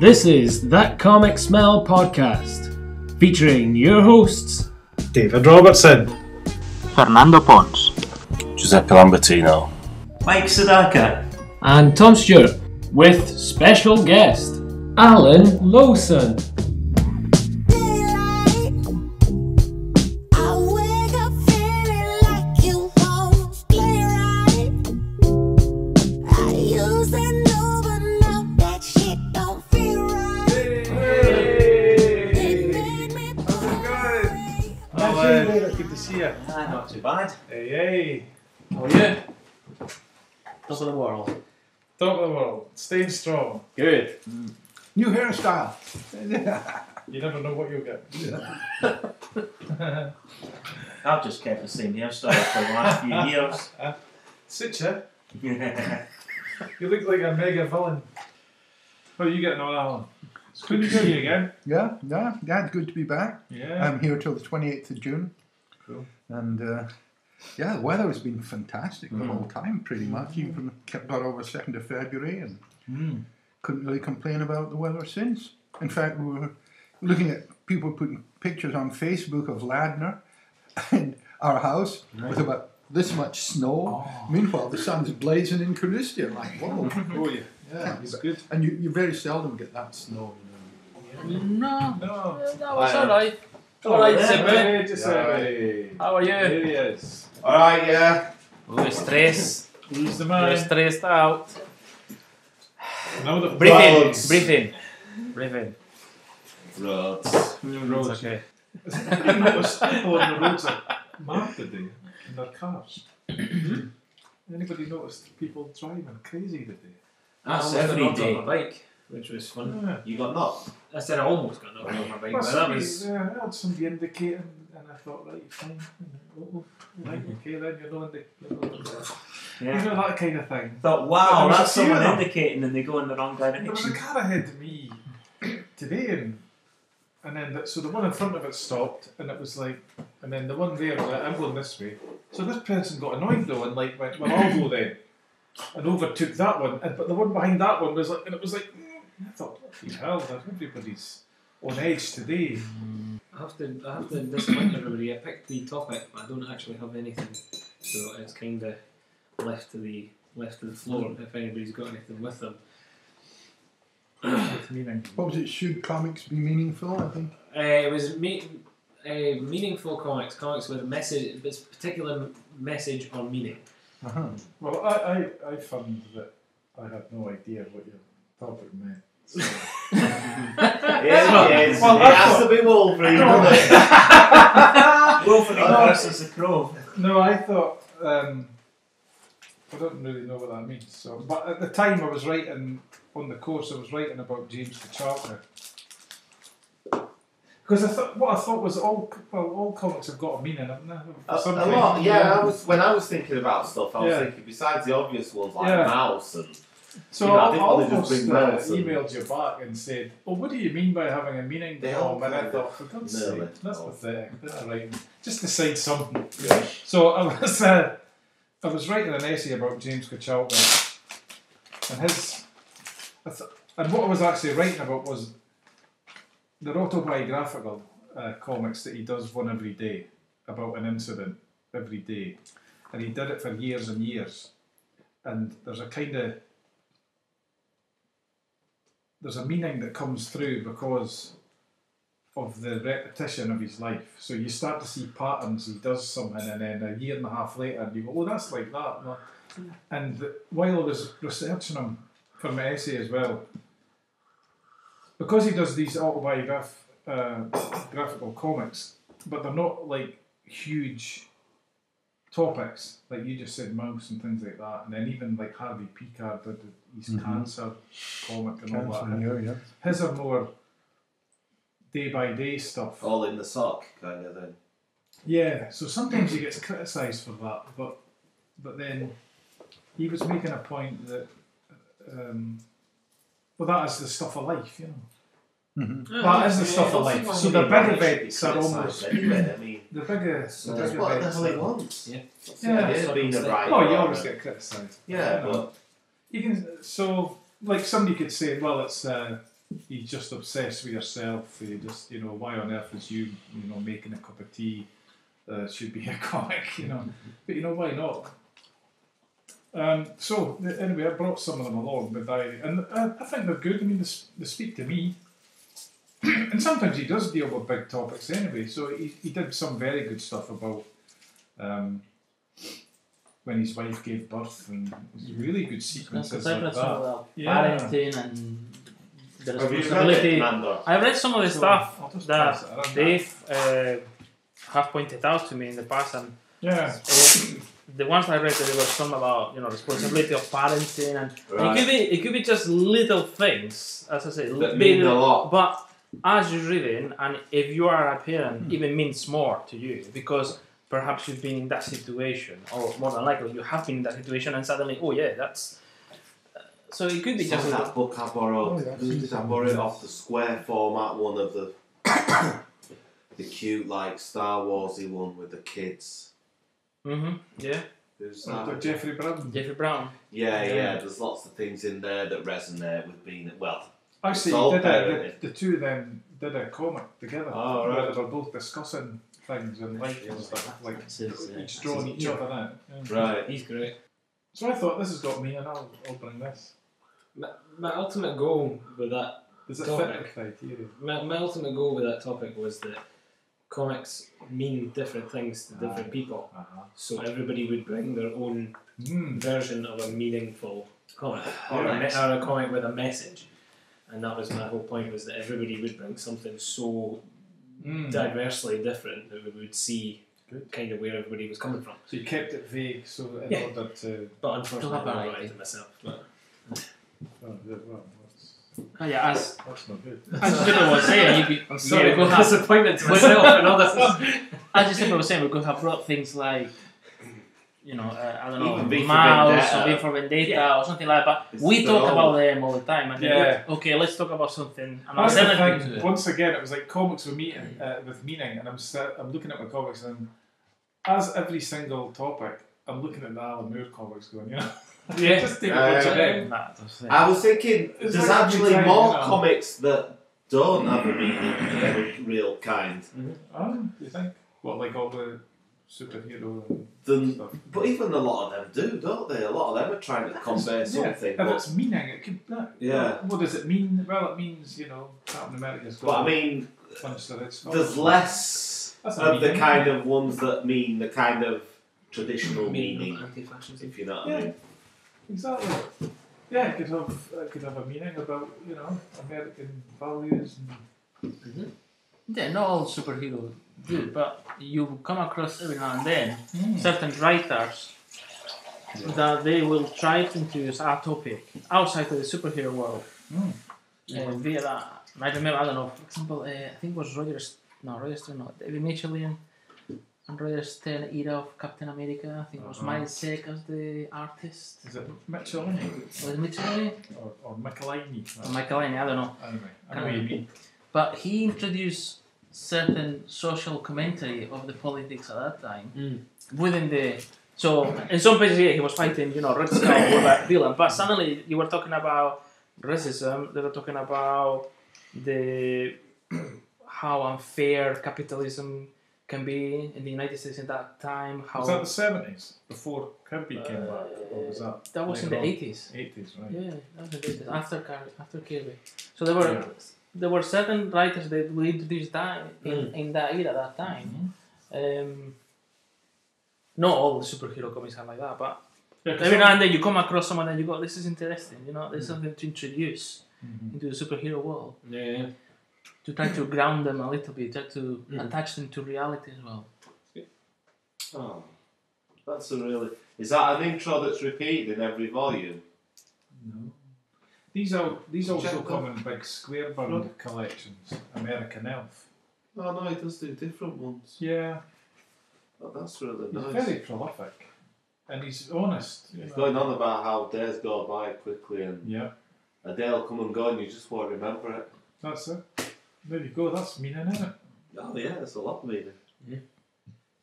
This is That Comic Smell podcast, featuring your hosts David Robertson, Fernando Pons, Giuseppe Lambertino, Mike Sadaka, and Tom Stewart, with special guest Alan Lawson. Not too bad. Hey. How are you? Top of the world. Top of the world. Staying strong. Good. New hairstyle. You never know what you'll get. I've just kept the same hairstyle for the last few years. Suits you. You look like a mega villain. How are you getting on, Alan? It's good to see you again. Yeah, it's good to be back. Yeah. I'm here till the 28th of June. Cool. And the weather has been fantastic the whole time, pretty much. Even got over 2nd of February and couldn't really complain about the weather since. In fact, we were looking at people putting pictures on Facebook of Ladner and our house with about this much snow. Oh. Meanwhile, the sun's blazing in Carnoustie. I'm like, whoa. Oh, yeah, it's good. And you very seldom get that snow, you know. No, it's alright. Alright, Sippy. How are you? Here he is. Alright, yeah. We're stressed. Who's the man? We're stressed out. Now the Breathe in. Roads. Roads. It's okay. You noticed people on the roads are mad today in their cars. Anybody noticed people driving crazy today? That's I every almost got day. knocked on my bike, which was fun. Yeah. You got knocked? I said I almost got knocked on my bike, Well, but that was... I had somebody indicating, and I thought, right, fine. Right, okay, then you're not indicating. Yeah. You know, that kind of thing. Thought, But wow, there was that's a few someone of them. indicating and they go in the wrong There was a direction. car ahead of me today, and then so the one in front of it stopped, and it was like, and then the one there was like, I'm going this way. So this person got annoyed though, and like went, well, I'll go then, and overtook that one, but the one behind that one was like, and it was like, I thought, bloody hell, everybody's on edge today. I have to disappoint everybody. I picked the topic, but I don't actually have anything, so it's kind of left to the floor if anybody's got anything with them. With meaning. What was it? Should comics be meaningful, I think? It was meaningful comics with a message, this particular message or meaning. Uh-huh. Well, I found that I had no idea what your topic meant. So. Yes. Well, It has to be Wolverine, doesn't it? Wolverine versus the Crow. No, I thought I don't really know what that means. So, but at the time I was writing on the course, I was writing about James Kochalka. Because what I thought was all comics have got a meaning, haven't they? A lot, yeah. When I was thinking about stuff, I was thinking besides the obvious ones like mouse and. So I almost emailed you back and said, "Well, what do you mean by having a meaning?" And I thought, for God's sake, that's pathetic. That's right. Just decide something. Yeah. So I was writing an essay about James Kochalka, and what I was actually writing about was the autobiographical comics that he does one every day about an incident every day, and he did it for years and years, and there's a meaning that comes through because of the repetition of his life. So you start to see patterns. He does something, and then a year and a half later, you go, "Oh, that's like that." And while I was researching him for my essay as well, because he does these autobiographical comics, but they're not like huge topics, like you just said, mouse and things like that, and then even like Harvey Picard did his cancer comic and all that. His are more day by day stuff. All in the sock kind of thing. Yeah, so sometimes he gets criticised for that, but then he was making a point that that is the stuff of life, you know. Mm-hmm. That is the stuff of life. So the big events are almost the big That's what the events. hell he wants. Yeah. Yeah, being a writer. Oh, you always get criticised. Yeah, but You can, so like somebody could say, well, it's he's just obsessed with yourself. He just, why on earth is you, making a cup of tea? Should be a comic, But why not? So anyway, I brought some of them along, the diary, and I think they're good. I mean, they speak to me, and sometimes he does deal with big topics anyway. So he did some very good stuff about when his wife gave birth, and really good sequences like that. Parenting and the Have you read responsibility. it, Mando? I read some of the So, stuff I'll just that pass it around. Dave have pointed out to me in the past, and Yeah. the ones I read, there were some about responsibility of parenting, and Right. it could be just little things, as I say, That mean a lot. But as you're reading, and if you are a parent, even means more to you because perhaps you've been in that situation, or more than likely you have been in that situation, and suddenly, oh yeah, that's. So it could be Some just of that book I borrowed. Did I borrow it off the square format one of the the cute Star Warsy one with the kids? Yeah. Who's that? Jeffrey Brown. Jeffrey Brown. Yeah. There's lots of things in there that resonate with being Actually, Salt he did parenting. the two of them did a comic together. Oh, right. Where they were both discussing things and and stuff, like each drawing each other out. Yeah. right. He's great. So I thought, this has got me, and I'll bring this. My ultimate goal with that Does it topic. fit the criteria? My ultimate goal with that topic was that comics mean different things to different people. So everybody would bring their own version of a meaningful comic, or a comic with a message. And that was my whole point, was that everybody would bring something so diversely different that we would see kind of where everybody was coming from. So you kept it vague, so in Yeah. order to. But unfortunately, To have I variety. write it myself. But Yeah, as That's not good. Super was saying, I'm sorry, we could I'm have, disappointed to myself and all this. as Super was saying, we could have brought things like, I don't know, Even V for Mouse Vendetta. or V for Vendetta or something like that. But It's we their talk own. about them all the time. And then, Yeah. okay, let's talk about something. And That's the alternative thing. to it. Once again, it was like comics with meaning, and I'm looking at my comics, and as every single topic, I'm looking at the Alan Moore comics, going, Yeah. just take a bunch of them. Nah, that's it. I was thinking, It's there's like actually every time, more you know. comics that don't have a meaning of any real kind. You think? What, like all the superhero Than, stuff? but even a lot of them do, don't they? A lot of them are trying to convey something. If But, it's meaning, it could. Yeah. What does it mean? Well, it means Captain America's got. but I mean, punch the red skull. there's less That's a of the meaning. kind of ones that mean the kind of traditional meaning, Anti-fascism. if you know what I Yeah. mean. Exactly. Yeah, it could have a meaning about American values. And, Yeah, not all superheroes do, but you come across every now and then certain writers that they will try to introduce a topic outside of the superhero world. Via that. I remember, I don't know, for example, I think it was David Michelin and Roger Stern era of Captain America. I think it was Miles Seck as the artist. Is it Michelin Was it Michelin? or Michelini? Or Michelin, I don't know. Anyway, I know what you mean. But he introduced certain social commentary of the politics at that time within the. So in some places, he was fighting, Red Skull or a villain, but suddenly you were talking about racism. They were talking about how unfair capitalism can be in the United States at that time. How Was that the 70s before Kirby came back, or was that? was in the later on? 80s. 80s, right? Yeah, that was in the 80s after Kirby. So there were certain writers that would introduce that in that era, that time. Not all the superhero comics are like that, but every now and then you come across someone and you go, this is interesting, there's something to introduce into the superhero world. Yeah. To try to ground them a little bit, try to attach them to reality as well. Oh, that's a really. Is that an intro that's repeated in every volume? No. These also come in big square bound collections. American Elf. Oh no, he does do different ones. Yeah. Oh, that's really He's nice. very prolific. And he's honest. He's going on about how days go by quickly and Yeah. a day will come and go and you just won't remember it. That's it. There you go, that's meaning, isn't it? Oh yeah, it's a lot of meaning. Yeah.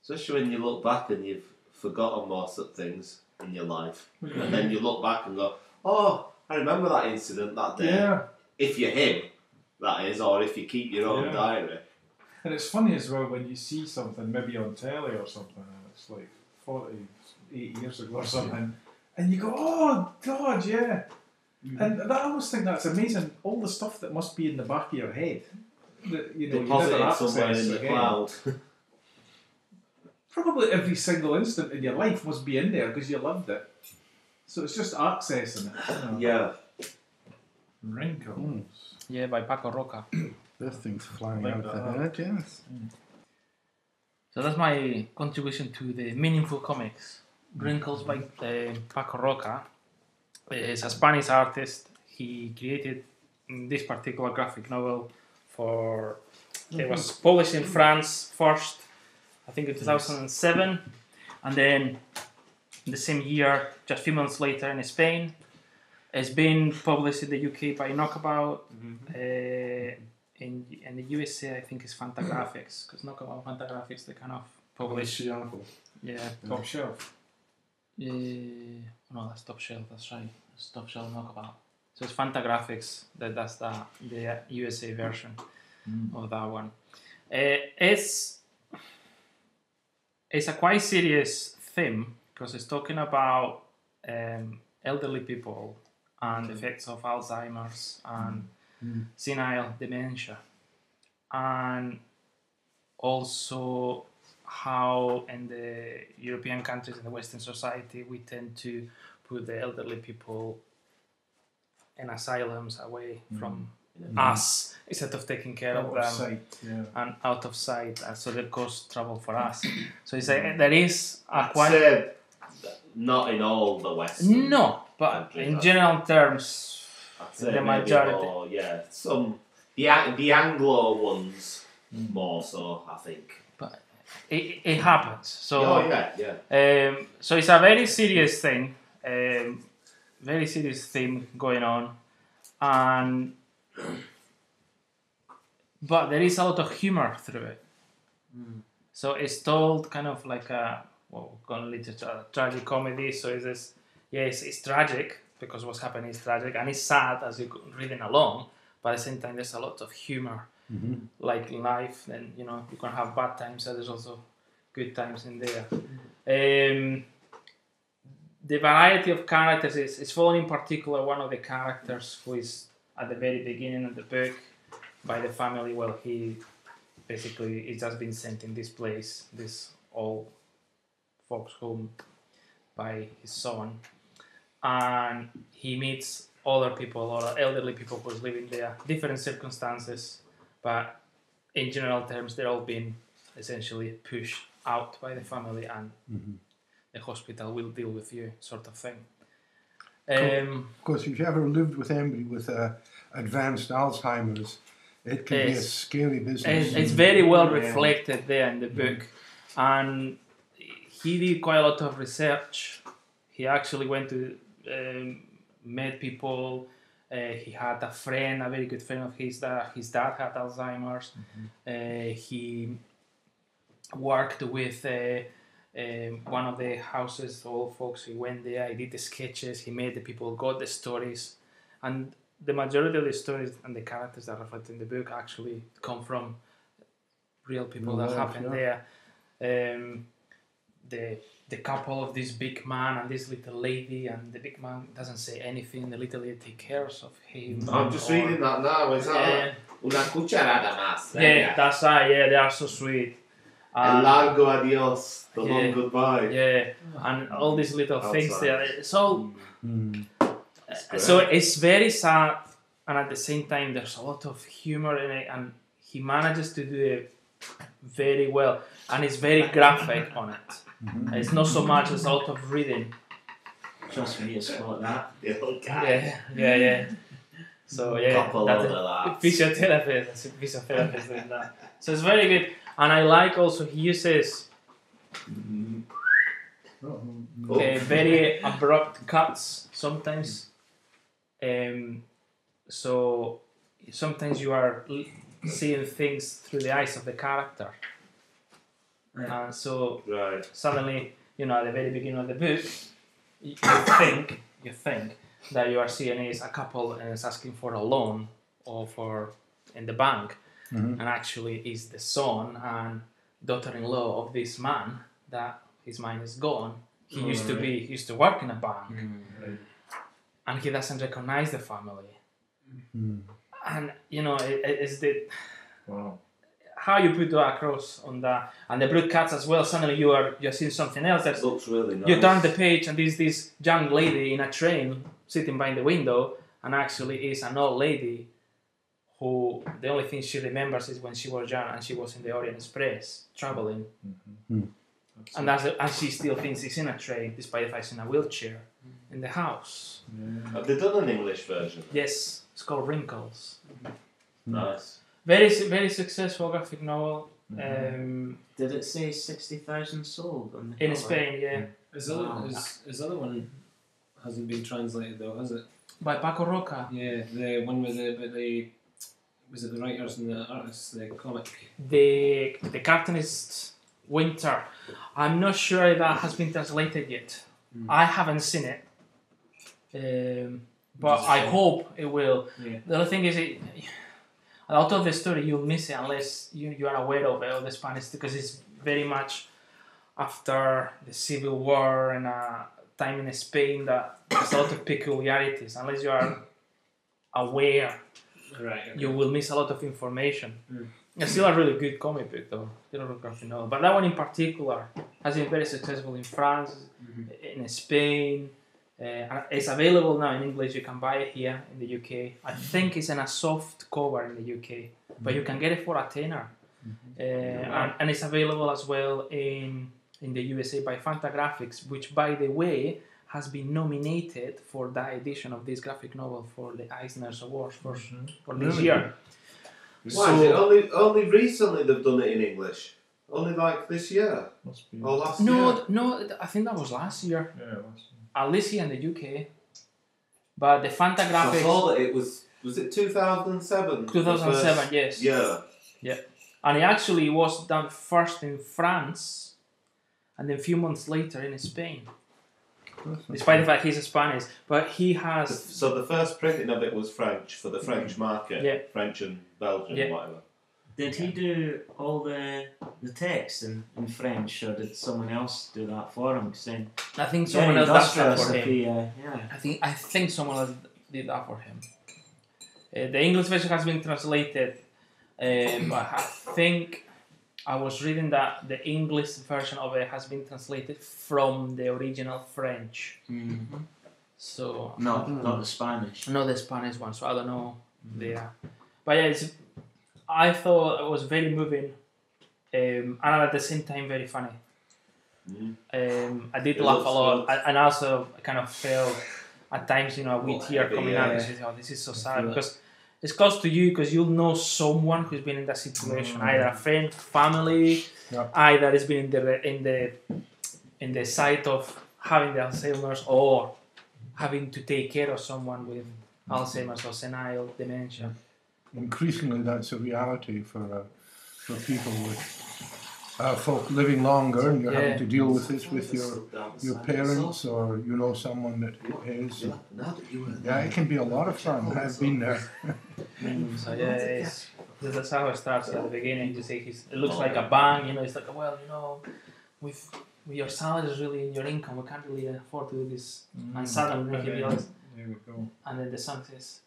Especially when you look back and you've forgotten most of things in your life. And then you look back and go, oh, I remember that incident that day. Yeah. If you're him. that is, or if you keep your own diary. And it's funny as well when you see something maybe on telly or something, and it's like 48 years ago or something, and you go, oh God, yeah. And I always think that's amazing. All the stuff that must be in the back of your head, that you never Deposited somewhere access in the again. cloud. Probably every single instant in your life must be in there because you loved it. So it's just accessing it. Yeah. Wrinkles. Yeah, by Paco Roca. This thing's flying Like out that. the head, yes. So that's my contribution to the meaningful comics. Wrinkles by Paco Roca. He's a Spanish artist. He created this particular graphic novel for... It was published in France first, I think in 2007. And then the same year, just a few months later in Spain. It's been published in the UK by Knockabout. In the USA, I think it's Fantagraphics, because Knockabout Fantagraphics, they kind of publish. Yeah. Top shelf. No, that's Top Shelf, that's right. It's Top Shelf Knockabout. So it's Fantagraphics that does the USA version of that one. It's a quite serious theme, because it's talking about elderly people and the effects of Alzheimer's and senile dementia, and also how in the European countries, in the Western society, we tend to put the elderly people in asylums away from us instead of taking care of them and out of sight, and so that cause trouble for us. So it's like, there is a quite... Not in all the Western. No, but in general terms, I'd say the maybe majority. more, some the Anglo ones more so, I think. But it happens. So so it's a very serious thing, very serious thing going on, and but there is a lot of humor through it. So it's told kind of like a tragic comedy. So it's this, it's tragic because what's happening is tragic, and it's sad as you're reading along. But at the same time, there's a lot of humor, like in life. And you can have bad times, so there's also good times in there. The variety of characters is following in particular one of the characters who is at the very beginning of the book by the family. Well, he basically is just been sent in this place, this old folks home, by his son, and he meets other people or elderly people who's living there, different circumstances, but in general terms, they're all being essentially pushed out by the family, and the hospital will deal with you, sort of thing. Of course, if you ever lived with anybody with advanced Alzheimer's, it can be a scary business. It's very well reflected there in the book, and he did quite a lot of research. He actually went to met people. He had a friend, a very good friend of his, that his dad had Alzheimer's. He worked with one of the houses, old folks. He went there, he did the sketches, he made the people, got the stories, and the majority of the stories and the characters that are reflected in the book actually come from real people that happened there. The couple of this big man and this little lady, and the big man doesn't say anything, the little lady takes care of him. I'm just reading that now. Is that una cucharada más? Yeah, that's right. Yeah, they are so sweet. El largo adios, the long goodbye. Yeah, and all these little things there. It's all. So it's very sad, and at the same time, there's a lot of humor in it, and he manages to do it very well, and it's very graphic on it. It's not so much as a lot of reading. Just when you spot that. Yeah. So that's a physiotherapist doing that. So it's very good, and I like also he uses very abrupt cuts sometimes. So sometimes you are seeing things through the eyes of the character. And so suddenly, at the very beginning of the book, you think that you are seeing is a couple and is asking for a loan or for in the bank, and actually is the son and daughter-in-law of this man that his mind is gone. He used to work in a bank, and he doesn't recognize the family. And it's the how you put that across on that, and the blood cuts as well. Suddenly you're seeing something else. That looks really nice. You turn the page, and there's this young lady in a train sitting by the window, and actually is an old lady who the only thing she remembers is when she was young and she was in the Orient Express traveling, and she still thinks she's in a train despite the fact she's in a wheelchair in the house. Have they done an English version? Yes, it's called Wrinkles. Nice. Very, very successful graphic novel. Did it say 60,000 sold on the In cover? Spain, yeah. His other one hasn't been translated though, has it? By Paco Roca. Yeah, the one with the was it the writers and the artists, the comic? The cartoonist Winter. I'm not sure if that has been translated yet. I haven't seen it, but I hope it will. Yeah. The other thing is, a lot of the story you'll miss it unless you are aware of it, or the Spanish, because it's very much after the Civil War and a time in Spain that there's a lot of peculiarities. Unless you are aware, you will miss a lot of information. It's still a really good comic book though, still a graphic novel. But that one in particular has been very successful in France, in Spain. It's available now in English. You can buy it here in the UK. I think it's in a soft cover in the UK, but you can get it for a tenner. And it's available as well in the USA by Fantagraphics, which, by the way, has been nominated for that edition of this graphic novel for the Eisner's Awards for this year. Why is it only recently they've done it in English? Only like this year? Or last year? No, I think that was last year. Yeah, last year. At least here in the UK. But the Fantagraphics... I saw that it was it 2007? 2007, yes. Yeah. Yeah. And it actually was done first in France and then a few months later in Spain. Despite the fact he's Spanish. But he has... So the first printing of it was French, for the French market. Yeah. French and Belgian, whatever. Did he do all the text in French, or did someone else do that for him? I think someone else did that for him. Yeah. I think someone else did that for him. The English version has been translated, but I think I was reading that the English version of it has been translated from the original French. So not the Spanish. Not the Spanish one. So I don't know there. But yeah, I thought it was very moving, and at the same time very funny. I did laugh a lot, and also I kind of felt at times, a wee tear coming out and saying, "Oh, this is so sad," because it's close to you, because you'll know someone who's been in that situation, either a friend, family, either it's been in the side of having the Alzheimer's or having to take care of someone with Alzheimer's or senile dementia. Increasingly, that's a reality for people with folk living longer, and you're having to deal with this with your parents, or someone that is. Yeah, it can be a lot of fun. I've been there. So yeah, that's how it starts at the beginning. To say it looks like a bang, it's like, with your salary is really in your income, we can't really afford to do this. And suddenly he realizes, and then the son says,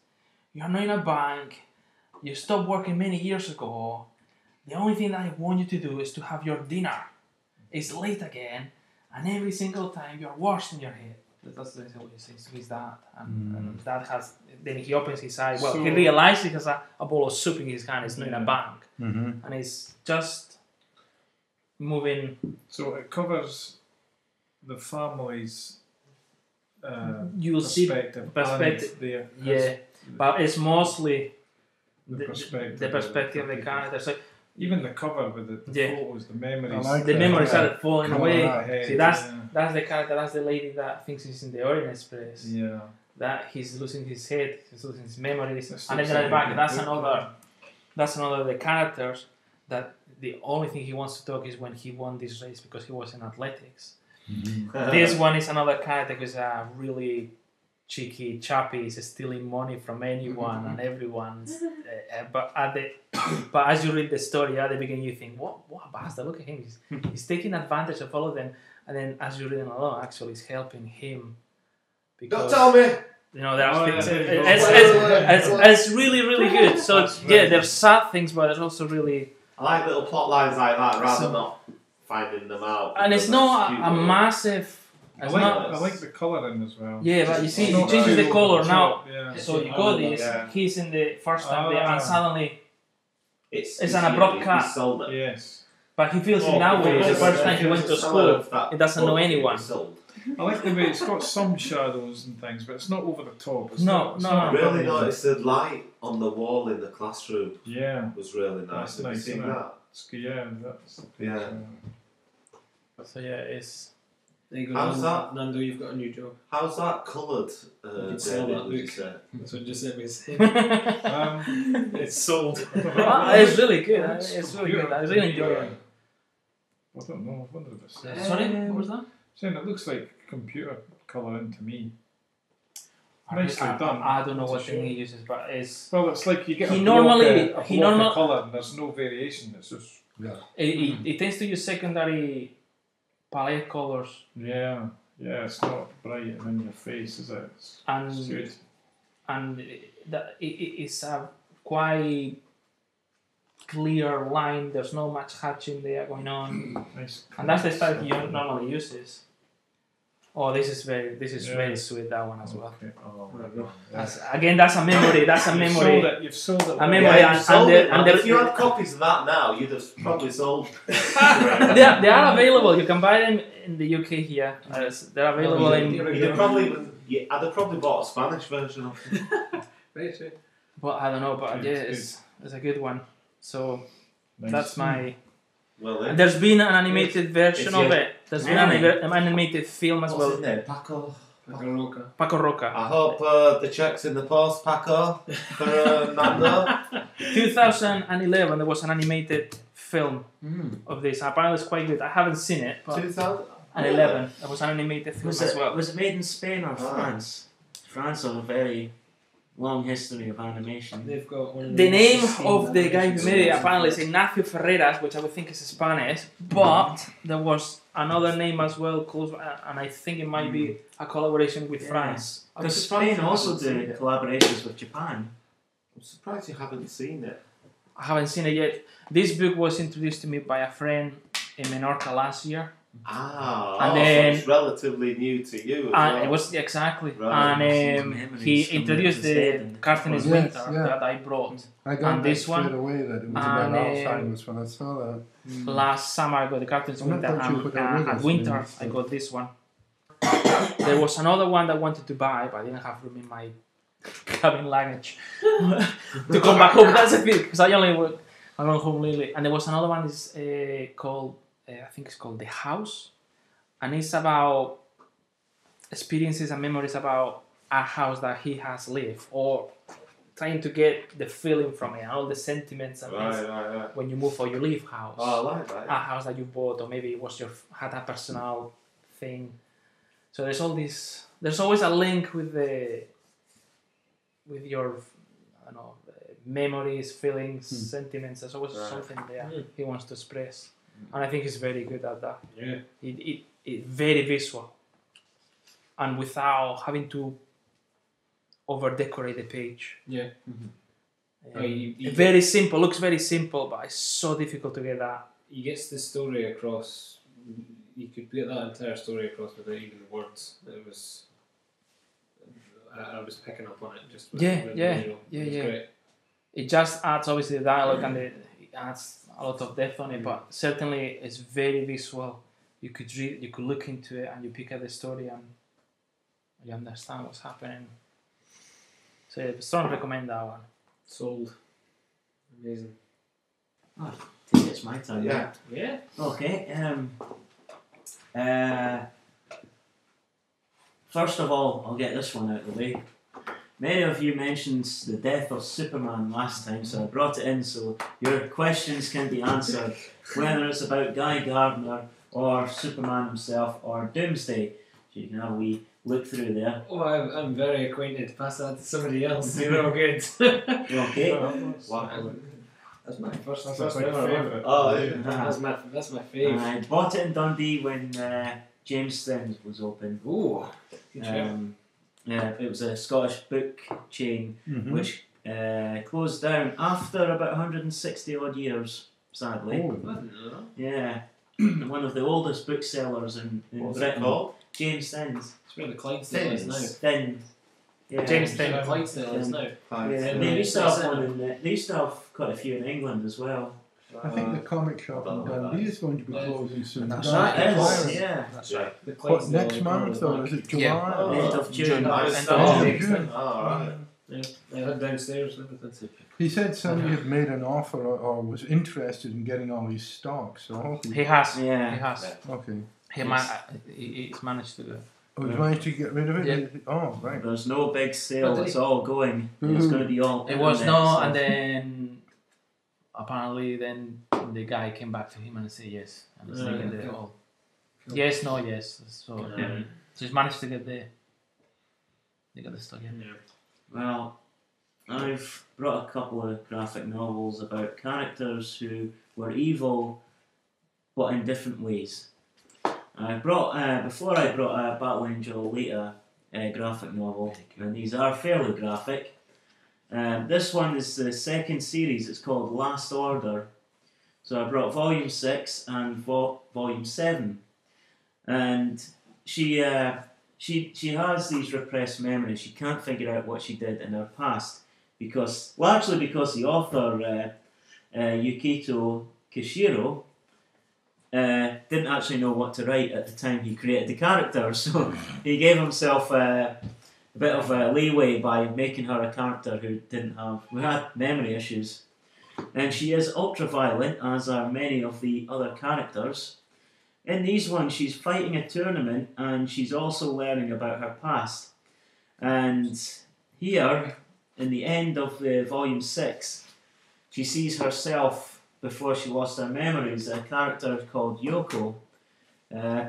"You're not in a bank. You stopped working many years ago. The only thing that I want you to do is to have your dinner. It's late again, and every single time you're washing your head." That's what he says to his dad. And dad has... Then he opens his eyes. Well, he realizes he has a bowl of soup in his hand. It's not in a bank. And it's just moving... So it covers the family's You'll perspective. But it's mostly... The perspective of the character. So even the cover with the photos, the memories. The memories are falling away. See, that's the character. That's the lady that thinks he's in the Orient Express. Yeah. That he's losing his head. He's losing his memories. And then at the back, that's another of the characters that the only thing he wants to talk is when he won this race because he was in athletics. This one is another character who's a really cheeky chappy is stealing money from anyone and everyone's. But as you read the story at the beginning, you think, what a bastard! Look at him. He's taking advantage of all of them. And then as you're reading along, actually, it's helping him. Because, Don't tell me! you know, there are things. It's really, really good. So, there's sad things, but there's also really. I like little plot lines like that rather than not finding them out. And it's not a massive. I like the colouring as well. Yeah, but you see, he changes the colour now. Yeah. So you got this, he's in the first time there, and suddenly it's an abrupt cut. He sold it. Yes. But he feels in that way, the first time he went to school, he doesn't know anyone. I like the way it's got some shadows and things, but it's not over the top. It's No. I really noticed the light on the wall in the classroom. Yeah. Was really nice. That's Have you seen that? Yeah. So it's. There you go, How's that? Nando, you've got a new job. How's that coloured? Sell David, that would you book. say? That's what Giuseppe said. It's sold. It's really good. It's really good. I really enjoy it. I don't know. I wonder if it's Sorry, what was that? saying it looks like computer colouring to me. Nicely done. I don't know what thing he uses, but it's. Well, it's like you get He a normally- block he of normal- colour and there's no variation. It's just He tends to use secondary palette colours yeah. It's not bright and in your face, is it? It's good. and it's a quite clear line. There's not much hatching there going on, Nice. and that's the style he normally uses. Oh, this is very sweet, that one as well. Okay. Oh, That's a memory. That's a memory. You've sold it. A memory. Yeah, And if you had copies of that now, you'd have probably sold. they are available. You can buy them in the UK here. They're available I'd have probably bought a Spanish version of it. Very true. But I don't know. But Good, it's a good one. So Nice. that's my. Well, And there's been an animated version of it. There's been Really? an animated film as what's well. his name? Paco. Paco Roca. Paco Roca. I hope the check's in the post, Paco, for Nando. 2011, there was an animated film of this. Apparently, it's quite good. I haven't seen it, but 2011. there was an animated film Was as it well. was it made in Spain or France? France has a very long history of animation. They've got one of The name most of the guy who animations made it in apparently is Ignacio Ferreras, which I would think is Spanish, but there was another name as well, close, and I think it might be a collaboration with France. Because Spain also do collaborations with Japan. I'm surprised you haven't seen it. I haven't seen it yet. This book was introduced to me by a friend in Menorca last year. And And then- so it's relatively new to you as And well. it was exactly, Right. and Memories he coming introduced into his head the and- cartoonist Yes, Winter yeah. that I brought I got And that this one, straight away that it was about and, Alzheimer's when I saw that. last summer. I got the cartoonist I'm not Winter, quite sure what that and was, at winter actually. I got this one. There was another one that I wanted to buy, but I didn't have room in my cabin luggage to come back home. That's a bit because I'm going home lately. And there was another one is called I think it's called The House, and it's about experiences and memories about a house that he has lived, or trying to get the feeling from it and all the sentiments and things Right. when you move or you leave house. Oh, I like that. A house that you bought, or maybe it was had a personal thing. So there's all this. There's always a link with your, I don't know, memories, feelings, sentiments. There's always something there he wants to express, and I think he's very good at that. Yeah. It very visual, and without having to over decorate the page. Yeah. Oh, you Very simple. Looks very simple, but it's so difficult to get that. he gets the story across. You could get that entire story across without even words. It was. I was picking up on it just. With, Yeah, with yeah, the visual. yeah, It was yeah. Great. It just adds obviously the dialogue and it adds a lot of depth on it, but certainly it's very visual. You could read, you could look into it, and you pick up the story and you understand what's happening. So yeah, strongly recommend that one. Sold. Amazing. I think it's my turn. Yeah. Yeah. Okay. First of all, I'll get this one out of the way. Many of you mentioned the death of Superman last time, so I brought it in so your questions can be answered, whether it's about Guy Gardner or Superman himself or Doomsday. So you can have a wee look through there. Oh, I'm very acquainted. Pass that to somebody else. They're all good. Okay. That's my first. That's first my ever one. favourite. Oh, yeah. That's my fave. I bought it in Dundee when James Thames was open. Ooh, good shout. Yeah, it was a Scottish book chain Mhm. which closed down after about 160 odd years, sadly. Oh. I didn't know that. Yeah, one of the oldest booksellers in What's it Britain. called? James Thames. It's where the Clydesdale is now. Thin. Yeah. James It's where the Thames. Clydesdale is now. Yeah, Yeah, they used to have that's one it. in. They used to have quite a few in England as well. I think the comic shop in I don't know Dundee that. is going to be closing soon. That's Dark right. Inquiry. Yeah. That's right. The What, Clydesdale next is month probably or is it July? Yeah. or- End of June. Nice. End Oh, of June. June. Oh, right. Yeah, they had downstairs and everything. He said somebody had made an offer or was interested in getting all his stock, so He has. Yeah. He has. okay. He's managed to do it. Oh, he's managed to get rid of it? Yeah. Oh, right. There's no big sale. But It's all going. It's Mhm. going to be all. It was internet no, stuff. and then apparently then the guy came back to him and said yes, and he's taking okay. the all. Yes, no, yes. So Yeah. so he's managed to get the. They got the stock in. Yeah. Well, I've brought a couple of graphic novels about characters who were evil, but in different ways. Before I brought a Battle Angel Alita graphic novel, and these are fairly graphic. This one is the second series. It's called Last Order. So I brought Volume 6 and Volume 7, and she has these repressed memories. She can't figure out what she did in her past largely because the author Yukito Kishiro didn't actually know what to write at the time he created the character, so he gave himself a bit of a leeway by making her a character who had memory issues. And she is ultra-violent, as are many of the other characters. In these ones, she's fighting a tournament, and she's also learning about her past. And here, in the end of Volume 6, she sees herself, before she lost her memories, a character called Yoko.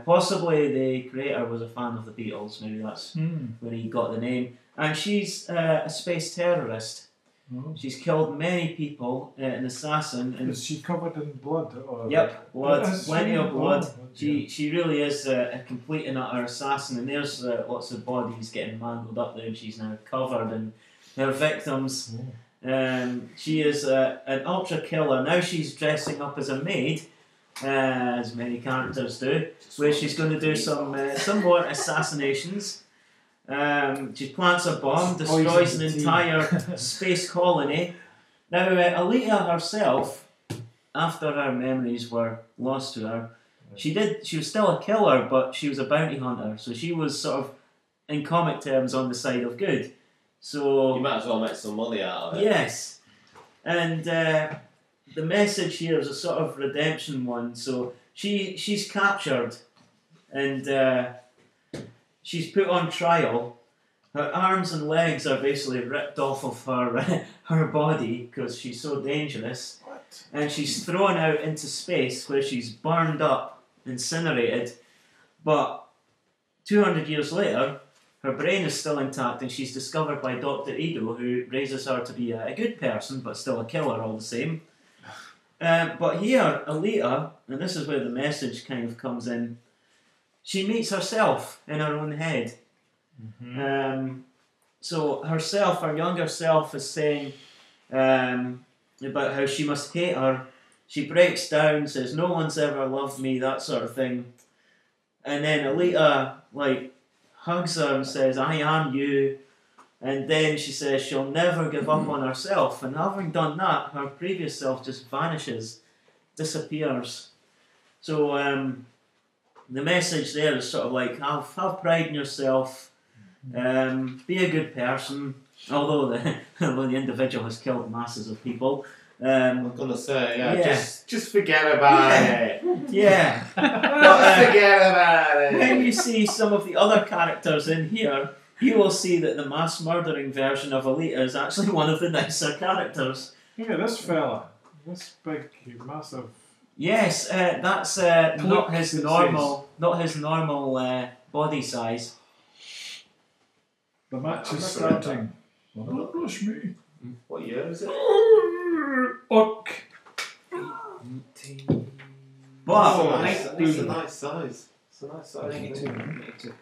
Possibly the creator was a fan of the Beatles, maybe that's where he got the name. And she's a space terrorist. Oh. She's killed many people, an assassin. And Is she covered in blood? Or yep, blood, Is plenty she? of blood. Oh, okay. She really is a complete and utter assassin, and there's lots of bodies getting mangled up there, and she's now covered in her victims. She is an ultra killer. Now she's dressing up as a maid, as many characters do, where she's going to do some more assassinations. She plants a bomb, destroys an entire space colony. Now, Alita herself, after her memories were lost to her, she was still a killer, but she was a bounty hunter, so she was sort of, in comic terms, on the side of good. So You might as well make some money out of it. yes, and the message here is a sort of redemption one. So she's captured, and she's put on trial. Her arms and legs are basically ripped off of her body because she's so dangerous. What? And she's thrown out into space where she's burned up, incinerated. But 200 years later, her brain is still intact, and she's discovered by Dr. Ido, who raises her to be a good person, but still a killer all the same. But here, Alita, and this is where the message kind of comes in, she meets herself in her own head. So herself, her younger self, is saying about how she must hate her. She breaks down, says, "No one's ever loved me," that sort of thing. And then Alita, hugs her and says, "I am you." And then she says she'll never give up on herself. And having done that, her previous self just vanishes, disappears. So the message there is sort of have pride in yourself, be a good person, although the individual has killed masses of people. I'm gonna say, Yeah. just forget about it. Yeah. Just forget about When it. you see some of the other characters in here, you will see that the mass murdering version of Alita is actually one of the nicer characters. Look at this fella. This big, massive. Yes, that's not his it normal body size. The match is I've never read starting. Well, don't rush me. What year is it? Orc. But It's a nice size. It's a nice size. 92.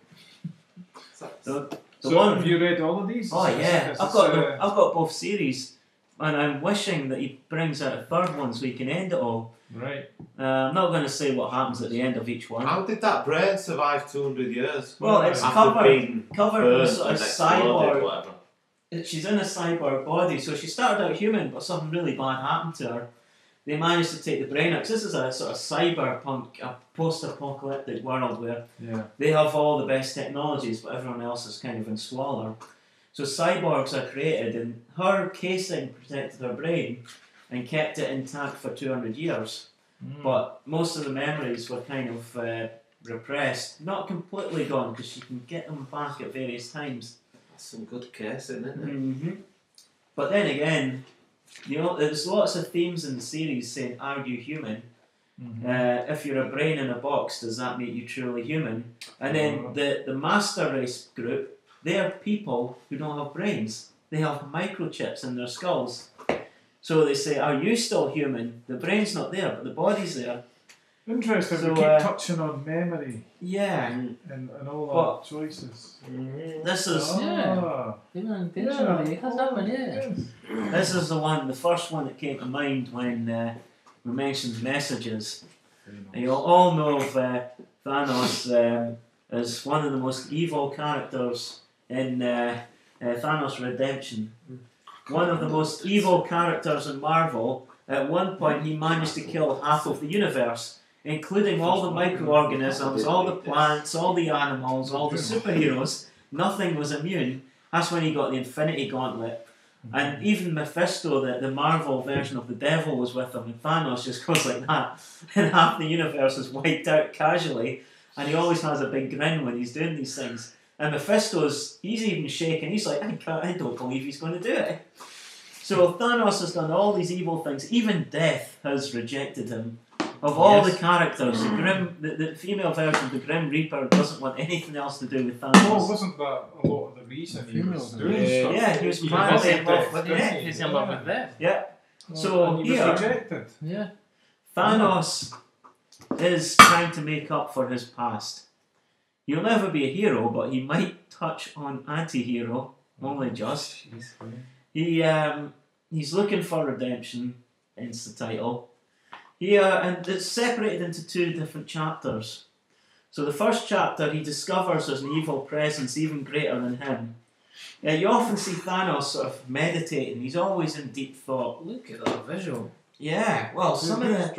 the So one. have you read all of these? Oh yeah, It's, I've got both series, and I'm wishing that he brings out a third one so we can end it all. right. I'm not going to say what happens at the end of each one. How did that brain survive 200 years? Well, it's After being covered with burnt sort of and exploded, cyborg. whatever. She's in a cyborg body, so she started out human, but something really bad happened to her. They managed to take the brain out. 'Cause this is a sort of cyberpunk, a post-apocalyptic world where Yeah. they have all the best technologies, but everyone else is kind of in squalor. So cyborgs are created, and her casing protected her brain and kept it intact for 200 years. But most of the memories were kind of repressed, not completely gone, because she can get them back at various times. That's some good casing, isn't it? Mm-hmm. But then again, there's lots of themes in the series saying, "Are you human? If you're a brain in a box, does that make you truly human?" And then the master race group, they are people who don't have brains. They have microchips in their skulls. So they say, "Are you still human? The brain's not there, but the body's there." Interesting. So, we keep touching on memory Yeah. and all our choices. This is Even intentionally, it has happened, yeah. this is the first one that came to mind when we mentioned messages. And you all know of Thanos as one of the most evil characters in Thanos Redemption. One of the most evil characters in Marvel. At one point, he managed to kill half of the universe, including all the microorganisms, all the plants, all the animals, all the superheroes. Nothing was immune. That's when he got the Infinity Gauntlet. And even Mephisto, the Marvel version of the devil, was with him, and Thanos just goes like that, and half the universe is wiped out casually, and he always has a big grin when he's doing these things. And he's even shaking, he's like, I don't believe he's going to do it. So Thanos has done all these evil things, even Death has rejected him. Of all the characters, the female version of the Grim Reaper doesn't want anything else to do with Thanos. Oh, wasn't that a lot of the reason he was doing stuff? Yeah, he was He madly was involved with death, Death. He's in love with death. Yeah. So and he was here, rejected. Yeah. Thanos is trying to make up for his past. He'll never be a hero, but he might touch on anti-hero, only just. He's looking for redemption, hence the title. And it's separated into two different chapters. So the first chapter, he discovers there's an evil presence even greater than him. You often see Thanos sort of meditating. He's always in deep thought. Look at that visual. Yeah, well, some of the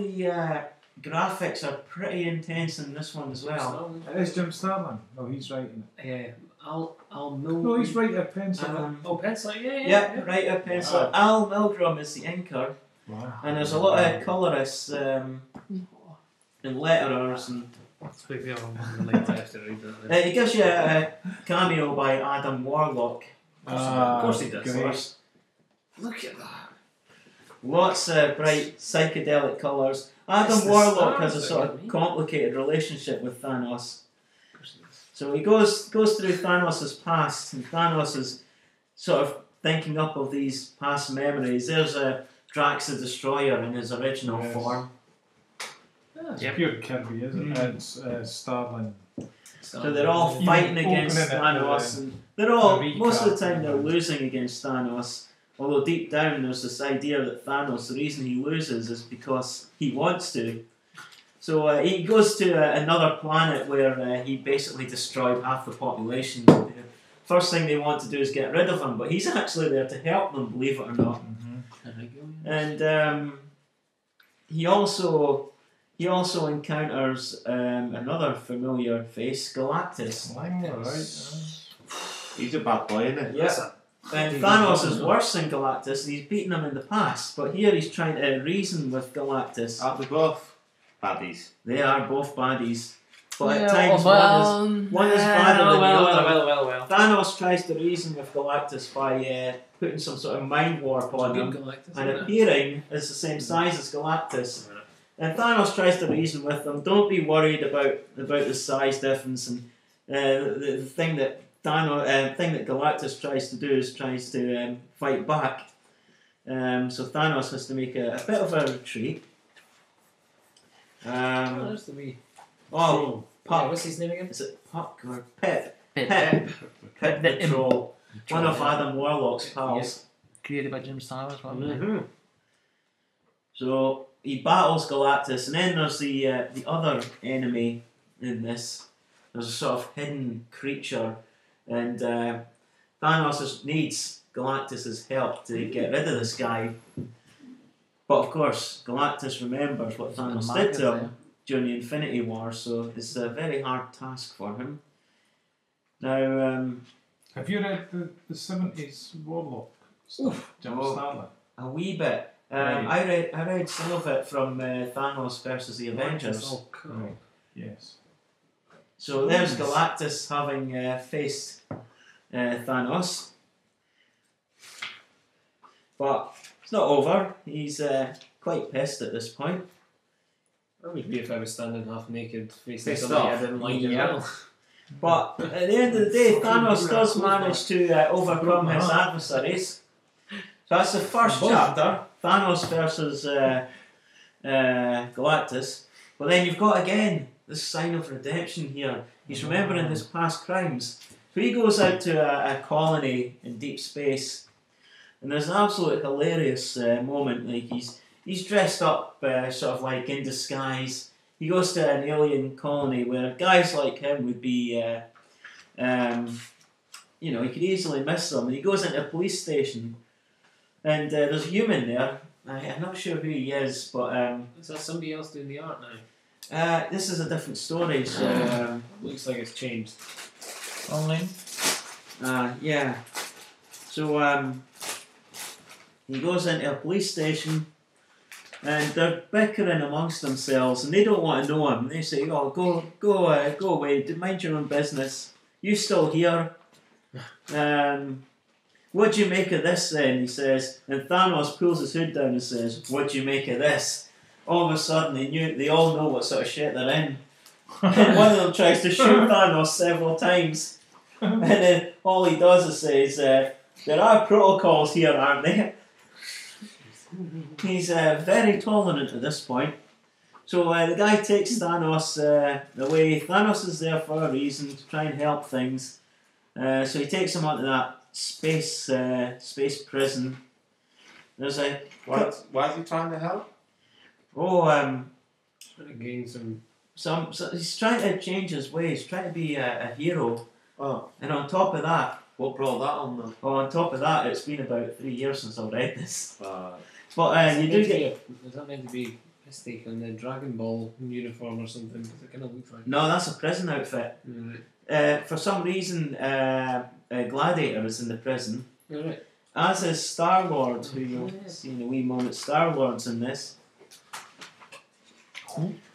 the graphics are pretty intense in this one as well. It is Jim Starlin. No, he's writing it. Al Milgrom. No, he's writing a pencil. Pencil, Yeah, writer, pencil. Al Milgrom is the inker. Wow. And there's a lot of colourists and letterers. And he gives you a cameo by Adam Warlock. Of course he does. Great. Look at that. Lots of bright psychedelic colours. Adam It's the Warlock has a stars sort that of get me. complicated relationship with Thanos. So he goes through Thanos' past, and Thanos is sort of thinking up of these past memories. There's Drax the Destroyer in his original form. It's pure Kirby, isn't it? It's Starlin. So they're all fighting against Thanos, and they're all, most of the time they're losing against Thanos. Although deep down there's this idea that Thanos, the reason he loses is because he wants to. So he goes to another planet where he basically destroyed half the population. First thing they want to do is get rid of him, but he's actually there to help them, believe it or not. And he also encounters another familiar face, Galactus. He's a bad boy, isn't he? Yeah. And Thanos is worse than Galactus, and he's beaten him in the past, but here he's trying to reason with Galactus. Aren't they both baddies? They are both baddies. But Yeah, at times one is badder than the other. Well. Thanos tries to reason with Galactus by putting some sort of mind warp on him and appearing as the same size as Galactus. And Thanos tries to reason with them. Don't be worried about the size difference. And the thing that thing that Galactus tries to do is tries to fight back. So Thanos has to make a bit of a retreat. There's the wee. Oh, Yeah, Puck. what's his name again? Is it Puck or Pip? Pip. Pip the Troll. One of Adam Warlock's pals. Created by Jim Starlin as well. Mm-hmm. So he battles Galactus, and then there's the other enemy in this. There's a sort of hidden creature, and Thanos needs Galactus's help to get rid of this guy. But of course, Galactus remembers what Thanos did to him during the Infinity War, so it's a very hard task for him. Now, have you read the 70s Warlock stuff? Jim Starlin? a wee bit. Right. I read some of it from Thanos versus the Avengers. Oh, cool. Right. Yes. So there's Galactus having faced Thanos. But it's not over. He's quite pissed at this point. That would be if I was standing half naked facing Pissed somebody I off. didn't like as Yeah. well. But at the end of the day, Thanos does manage to overcome his adversaries. So that's the first chapter, Thanos versus Galactus. But then you've got again this sign of redemption here. He's remembering his past crimes. So he goes out to a colony in deep space, and there's an absolute hilarious moment. Like he's dressed up sort of like in disguise. He goes to an alien colony where guys like him would be, he could easily miss them. And he goes into a police station, and there's a human there. I'm not sure who he is, but Is that somebody else doing the art now? this is a different story. So Looks like it's changed. Online. yeah. So he goes into a police station, and they're bickering amongst themselves, and they don't want to know him. They say, "Oh, go away. Mind your own business. You still here? What do you make of this then?" He says, and Thanos pulls his hood down and says, "What do you make of this?" All of a sudden, they all know what sort of shit they're in. And one of them tries to shoot Thanos several times, and then all he does is says, "There are protocols here, aren't there?" He's very tolerant at this point. So the guy takes Thanos away. Thanos is there for a reason, to try and help things. So he takes him onto that space prison. There's a Why is he trying to help? Trying to gain some. so he's trying to change his ways, trying to be a hero. Oh, And on top of that, it's been about 3 years since I read this. But you do get. Is that meant to be piss take on the Dragon Ball uniform or something? Because it kind of looks like. No, that's a prison outfit. Right. For some reason, Gladiator is in the prison. Right. As is Star-Lord, who you'll see in a wee moment. Star-Lord's in this.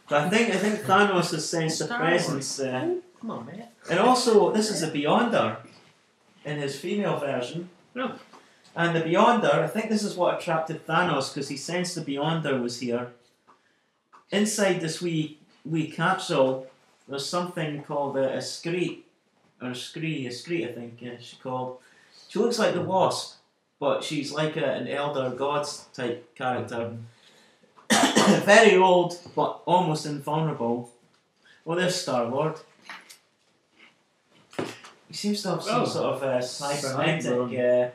So I think Thanos has sensed a presence. Come on, mate. And also, this is a Beyonder in his female version. No. And the Beyonder, I think this is what attracted Thanos, because he sensed the Beyonder was here. Inside this wee capsule, there's something called a Screet, or a Scree, I think she's called. She looks like the Wasp, but she's like an Elder Gods type character. Very old, but almost invulnerable. Well, there's Star-Lord. He seems to have some sort of cybernetic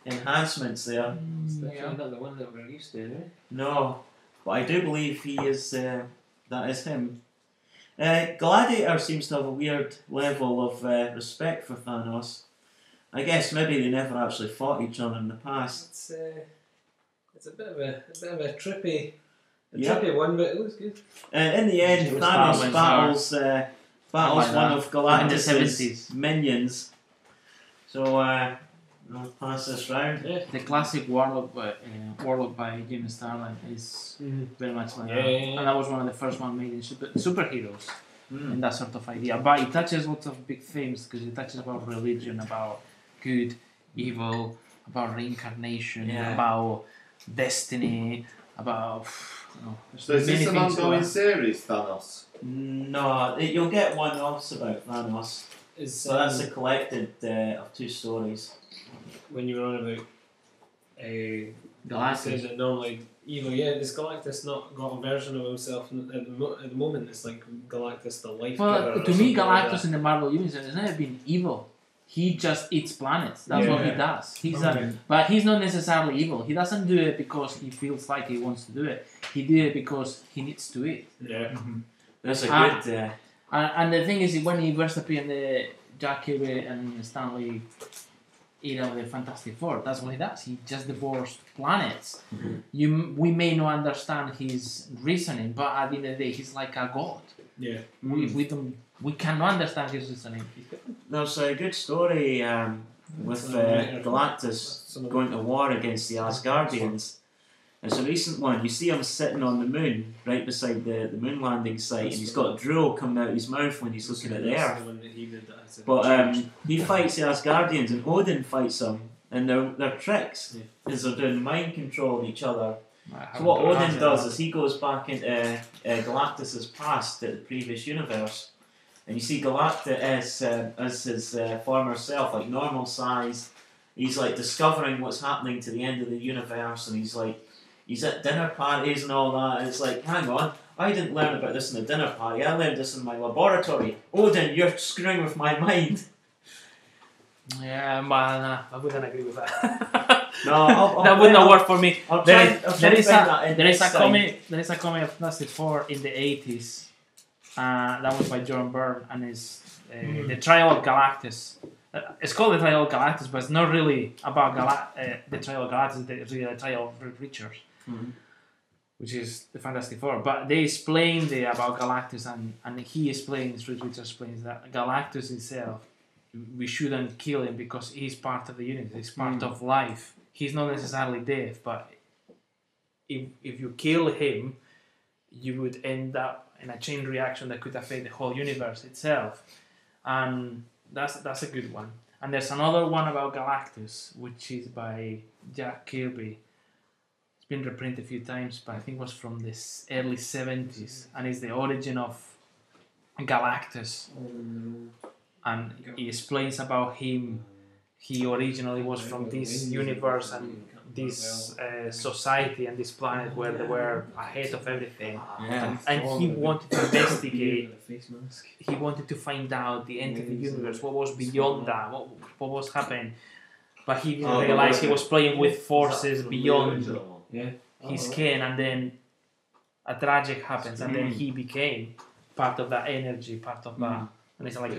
enhancements there. It's definitely not the one that we're used to, eh? No, but I do believe he is. That is him. Gladiator seems to have a weird level of respect for Thanos. I guess maybe they never actually fought each other in the past. It's a bit of a trippy, Yep. trippy one, but it looks good. In the end, It was Thanos Starlin's battles like one that. of In the Galactus' 70s. minions. So I'll pass this round. Yeah. The classic Warlock by Jim Starlin is very much like Yeah, that. yeah, yeah. And that was one of the first one made in superheroes. And that sort of idea. But it touches lots of big themes because it touches about religion, about good, evil, about reincarnation, Yeah. about destiny, about. So is this many an things ongoing going. series, Thanos? No, you'll get one-offs about Thanos. is So that's a collected of 2 stories. when you were on about Galactus. saying that normally evil. Yeah, does Galactus not got a version of himself at the moment? It's like Galactus the life giver. Well, or to me, something like Galactus in the Marvel universe has never been evil. He just eats planets. That's what he does. But he's not necessarily evil. He doesn't do it because he feels like he wants to do it. He did it because he needs to eat. Yeah. That's a good. And the thing is, when he first appeared in the Jack Kirby and Stanley era of the Fantastic Four, that's what he does. He just devours planets. We may not understand his reasoning, but at the end of the day, he's like a god. Yeah. We cannot understand his reasoning. There's a good story with Galactus going to war against the Asgardians. It's a recent one. You see him sitting on the moon, right beside the moon landing site, and he's got a drool coming out of his mouth when he's looking at the Earth. But he fights the Asgardians, and Odin fights them, and they're tricks, because they're doing mind control of each other. So what Odin does is he goes back into Galactus's past, at the previous universe, and you see Galactus as his former self, like normal size. He's like discovering what's happening to the end of the universe, and he's at dinner parties and all that. And it's like, hang on, I didn't learn about this in a dinner party. I learned this in my laboratory. Odin, you're screwing with my mind. Yeah, man, I wouldn't agree with that. No, that wouldn't work for me. There is a comic. There is a comic of Fantastic Four in the 80s. That was by John Byrne, and it's the Trial of Galactus. It's called the Trial of Galactus, but it's not really about the Trial of Galactus. It's really the Trial of Reed Richards, which is the Fantastic Four. But they explain about Galactus, and he explains, Reed Richards explains that Galactus himself, we shouldn't kill him because he's part of the universe. He's part of life. He's not necessarily death, but if you kill him, you would end up in a chain reaction that could affect the whole universe itself. And that's a good one. And there's another one about Galactus, which is by Jack Kirby. It's been reprinted a few times, but I think it was from the early 70s, and it's the origin of Galactus. And he explains about him. He originally was from this universe and this society and this planet where they were ahead of everything. And he wanted to investigate. He wanted to find out the end of the universe, what was beyond that, what was happening. But he didn't realize he was playing with forces beyond his ken, and then a tragic happens, and then he became part of that energy, part of that. And it's like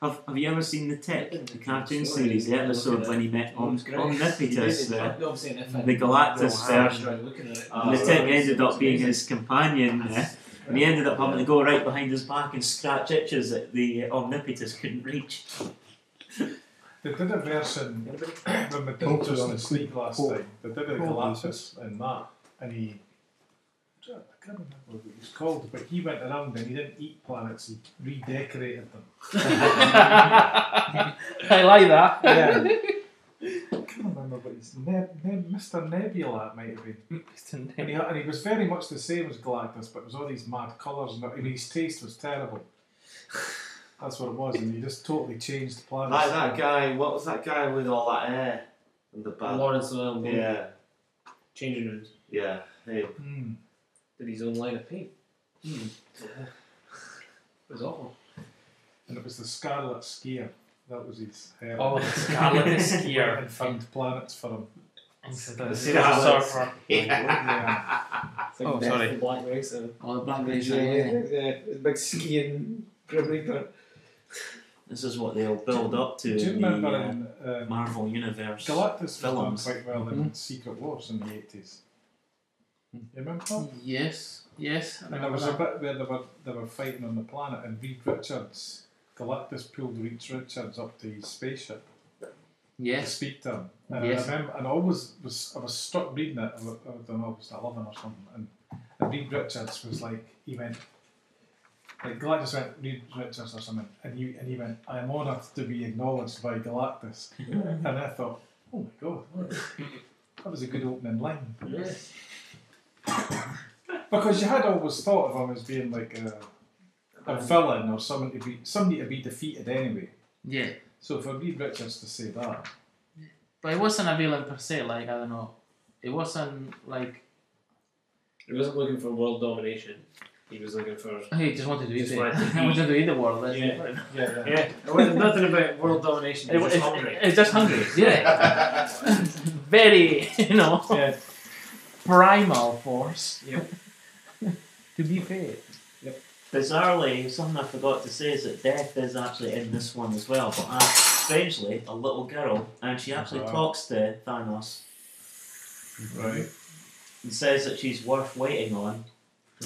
have you ever seen The Tip, the cartoon series, the episode when he met Omnipotus, the Galactus version? The Tip ended up being his companion, and he ended up having to go right behind his back and scratch itches that the Omnipotus couldn't reach. They did a version when we did Just in Sleep last time. They did a Galactus in that, and I can't remember what it was called, but he went around and he didn't eat planets, he redecorated them. I like that. Yeah. I can't remember what his Mr. Nebula it might have been. And he was very much the same as Galactus, but it was all these mad colours, and his taste was terrible. That's what it was, and he just totally changed the planets. Like that guy, what was that guy with all that hair? And the bad. Lawrence Llewellyn. Yeah. Changing rooms. Yeah. Him. Did his own line of paint. It was awful. And it was the Scarlet Skier. That was his hair. Oh, the Scarlet Skier. And found planets for him. The Surfer. Yeah. It's like sorry. The Black Racer. Oh, the Black Racer. Yeah. Big skiing Grim Reaper. This is what they'll build up to Do you in remember the in Marvel Universe Galactus films. was done quite well in Secret Wars in the 80s. You remember that? Yes. And there was a bit where they were fighting on the planet, and Reed Richards, Galactus pulled Reed Richards up to his spaceship to speak to him. And I remember, and I was struck reading it. I don't know, I was 11 or something, and Reed Richards was like, he went, like Galactus went, Reed Richards or something, and he went, I am honoured to be acknowledged by Galactus. And I thought, oh my god, that was a good opening line. Yes. Because you had always thought of him as being like a villain or somebody to be defeated anyway. Yeah. So for Reed Richards to say that. But it wasn't a villain per se, like, I don't know. It wasn't like... He wasn't looking for world domination. He was looking for... He just wanted to eat Just it. wanted to He wanted to eat the world. That's Yeah. it. Yeah, it wasn't nothing about world domination. He was just hungry. It's just hungry. Yeah. Very, Yeah. primal force. Yep. To be fair. Bizarrely, something I forgot to say is that Death is actually in this one as well, but strangely, a little girl, and she actually talks to Thanos Right. and says that she's worth waiting on.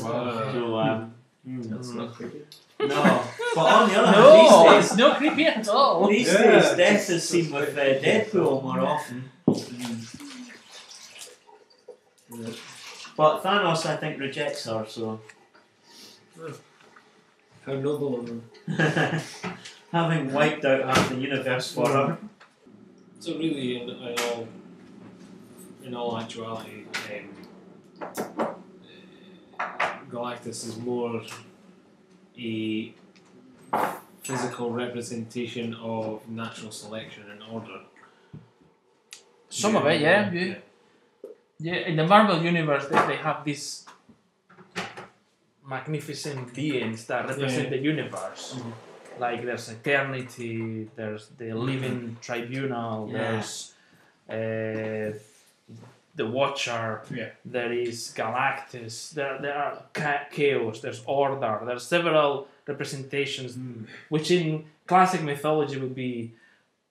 Wow. So, That's not creepy. no. But on the other hand, No, these it's days, not creepy at all. these Yeah, days it's Death just- is seen with Deadpool more often. But Thanos, I think, rejects her, so... How noble of him. Having wiped out half the universe for her. So really, in all actuality, Galactus is more a physical representation of natural selection and order. Some of it, yeah. Yeah, in the Marvel universe, they have these magnificent beings that represent the universe. Like there's Eternity, there's the Living Tribunal, there's the Watcher, there is Galactus, there are Chaos, there's Order, there are several representations, which in classic mythology would be,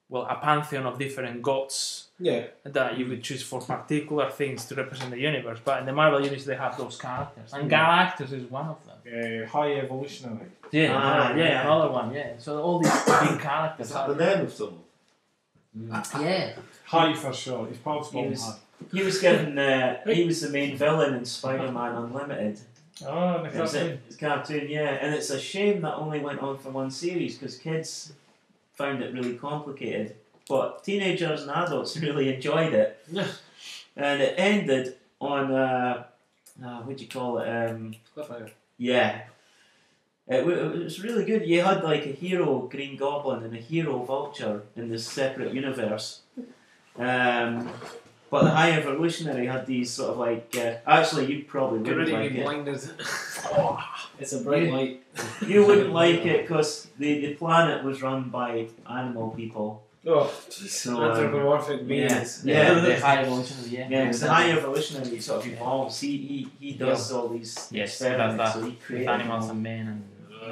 well, a pantheon of different gods. Yeah. That you would choose for particular things to represent the universe, but in the Marvel universe they have those characters, and Galactus is one of them. High evolutionary. Another one, So all these big characters. Is that the name of someone? Yeah. High for sure. He's Paul's He was given. He was the main villain in Spider-Man Unlimited. Oh, and It's a cartoon, and it's a shame that only went on for one series because kids found it really complicated. But teenagers and adults really enjoyed it. And it ended on, what do you call it? Cliffhanger. Yeah. It was really good. You had like a hero Green Goblin and a hero Vulture in this separate universe. But the High Evolutionary had these sort of like... actually, you probably Get wouldn't ready like to be it. blinded. It's a bright light. You wouldn't like it because the planet was run by animal people. Oh, So, anthropomorphic beings. The high evolutionary, Yeah, because the High Evolutionary sort of evolves. He does all these experiments, that, so he created animals them. and men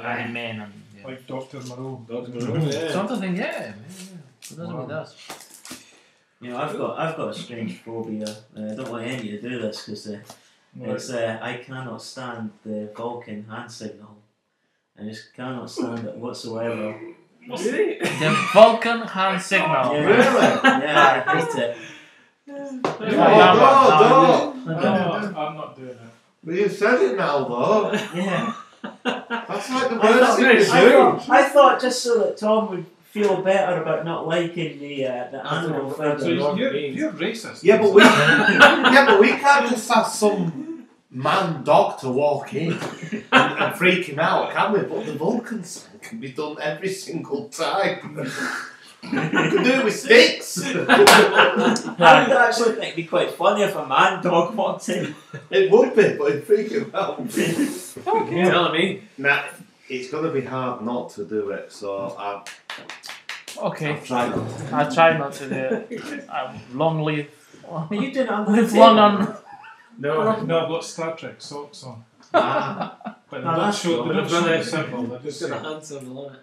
and men and Like Dr. Moreau. Dr. Moreau, something, Who doesn't he does? You know, I've got a strange phobia. I don't want any of you to do this because it's I cannot stand the Vulcan hand signal. I just cannot stand it whatsoever. Really? The Vulcan hand signal. Yeah, yeah, I hate it. I'm not doing it. Well, you said it now, though. Yeah. That's like the worst thing to do. I thought just so that Tom would feel better about not liking the animal So figure. you're racist. Yeah, but we can't just have some man dog to walk in and freak him out, can we? But the Vulcan sign can be done every single time. You can do it with sticks. I would actually think it'd be quite funny if a man dog walked in. It would be, but it'd freak him out. Okay. Telling me. Nah, it's going to be hard not to do it, so Okay. I've tried not to. I try not to do it. Long live. Are you doing it on the Live long on. No, I've got Star Trek socks on. Ah. But they Oh, don't that's show, cool. they don't show the symbol. They're Just just got a answer on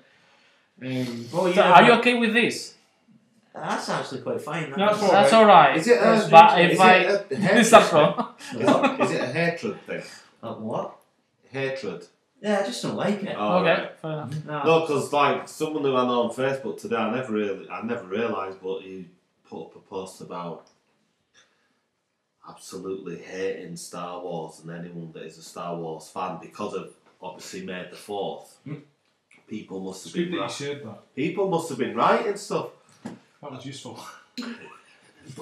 it. Well, So are you okay with this? That's actually quite fine. That's all That's right. alright. Is it a, But if is I it a hatred this is thing? wrong. Is it a hatred thing? What? Hatred. Yeah, I just don't like it. Oh, Okay, right. fair enough. No, because like someone who I know on Facebook today, I never realised, but he put up a post about absolutely hating Star Wars and anyone that is a Star Wars fan because of obviously May the 4th. People must have It's good been that you shared that. people must have been writing stuff. That was useful.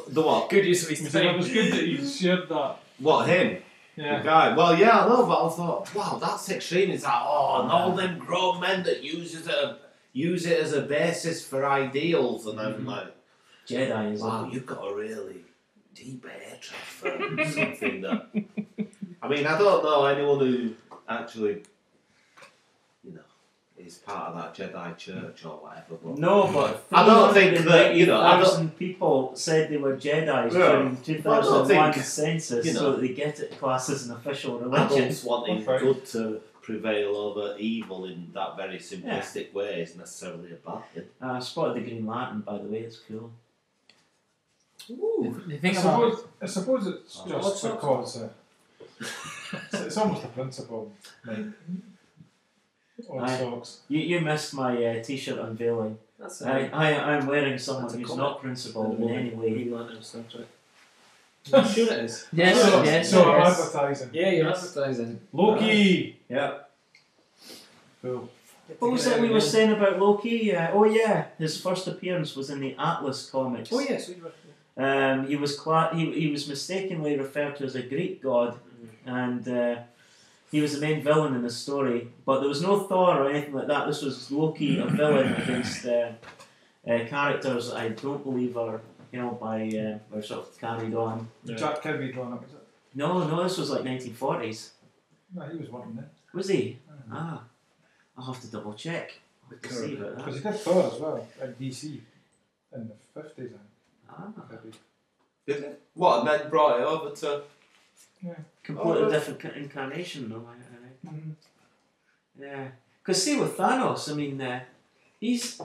The what? Good use of his It was time. good that you shared that. What him? Yeah. The guy. Well, yeah, I know, but I thought, wow, that's extreme. It's like, and all them grown men that use it as a basis for ideals, and I'm like, Jedi is wow, you've got a really deep air transfer. Something that. I mean, I don't know anyone who actually, is part of that Jedi church or whatever. But No, but I don't think that, I don't. 1,000 people said they were Jedi during 2001 census, so that they get it classed as an official religion. Adults wanting good to prevail over evil in that very simplistic way is necessarily a bad thing. I spotted the Green Lantern, by the way. It's cool. The thing I suppose it's just because it's almost a principle, like odd socks. You missed my T-shirt unveiling. That's I'm wearing someone That's a who's comic. not principled in any way. Green Lantern Star Trek. I'm sure it is. Yes, So I'm yes. advertising. Yeah, you're advertising. Loki! Yeah. Cool. What was it we were saying about Loki? His first appearance was in the Atlas comics. Oh yes, we were. He was mistakenly referred to as a Greek god, and he was the main villain in the story. But there was no Thor or anything like that. This was Loki, a villain against characters I don't believe are are sort of carried on. Jack Kirby drawn up, is it? No, this was like 1940s. No, he was working there. Was he? I'll have to double check to see about Because that. he did Thor as well at DC in the 50s, I think. Kirby. Did it? What, and then brought it over to... Completely different incarnation, though. I think. Yeah, because see with Thanos, I mean, he's.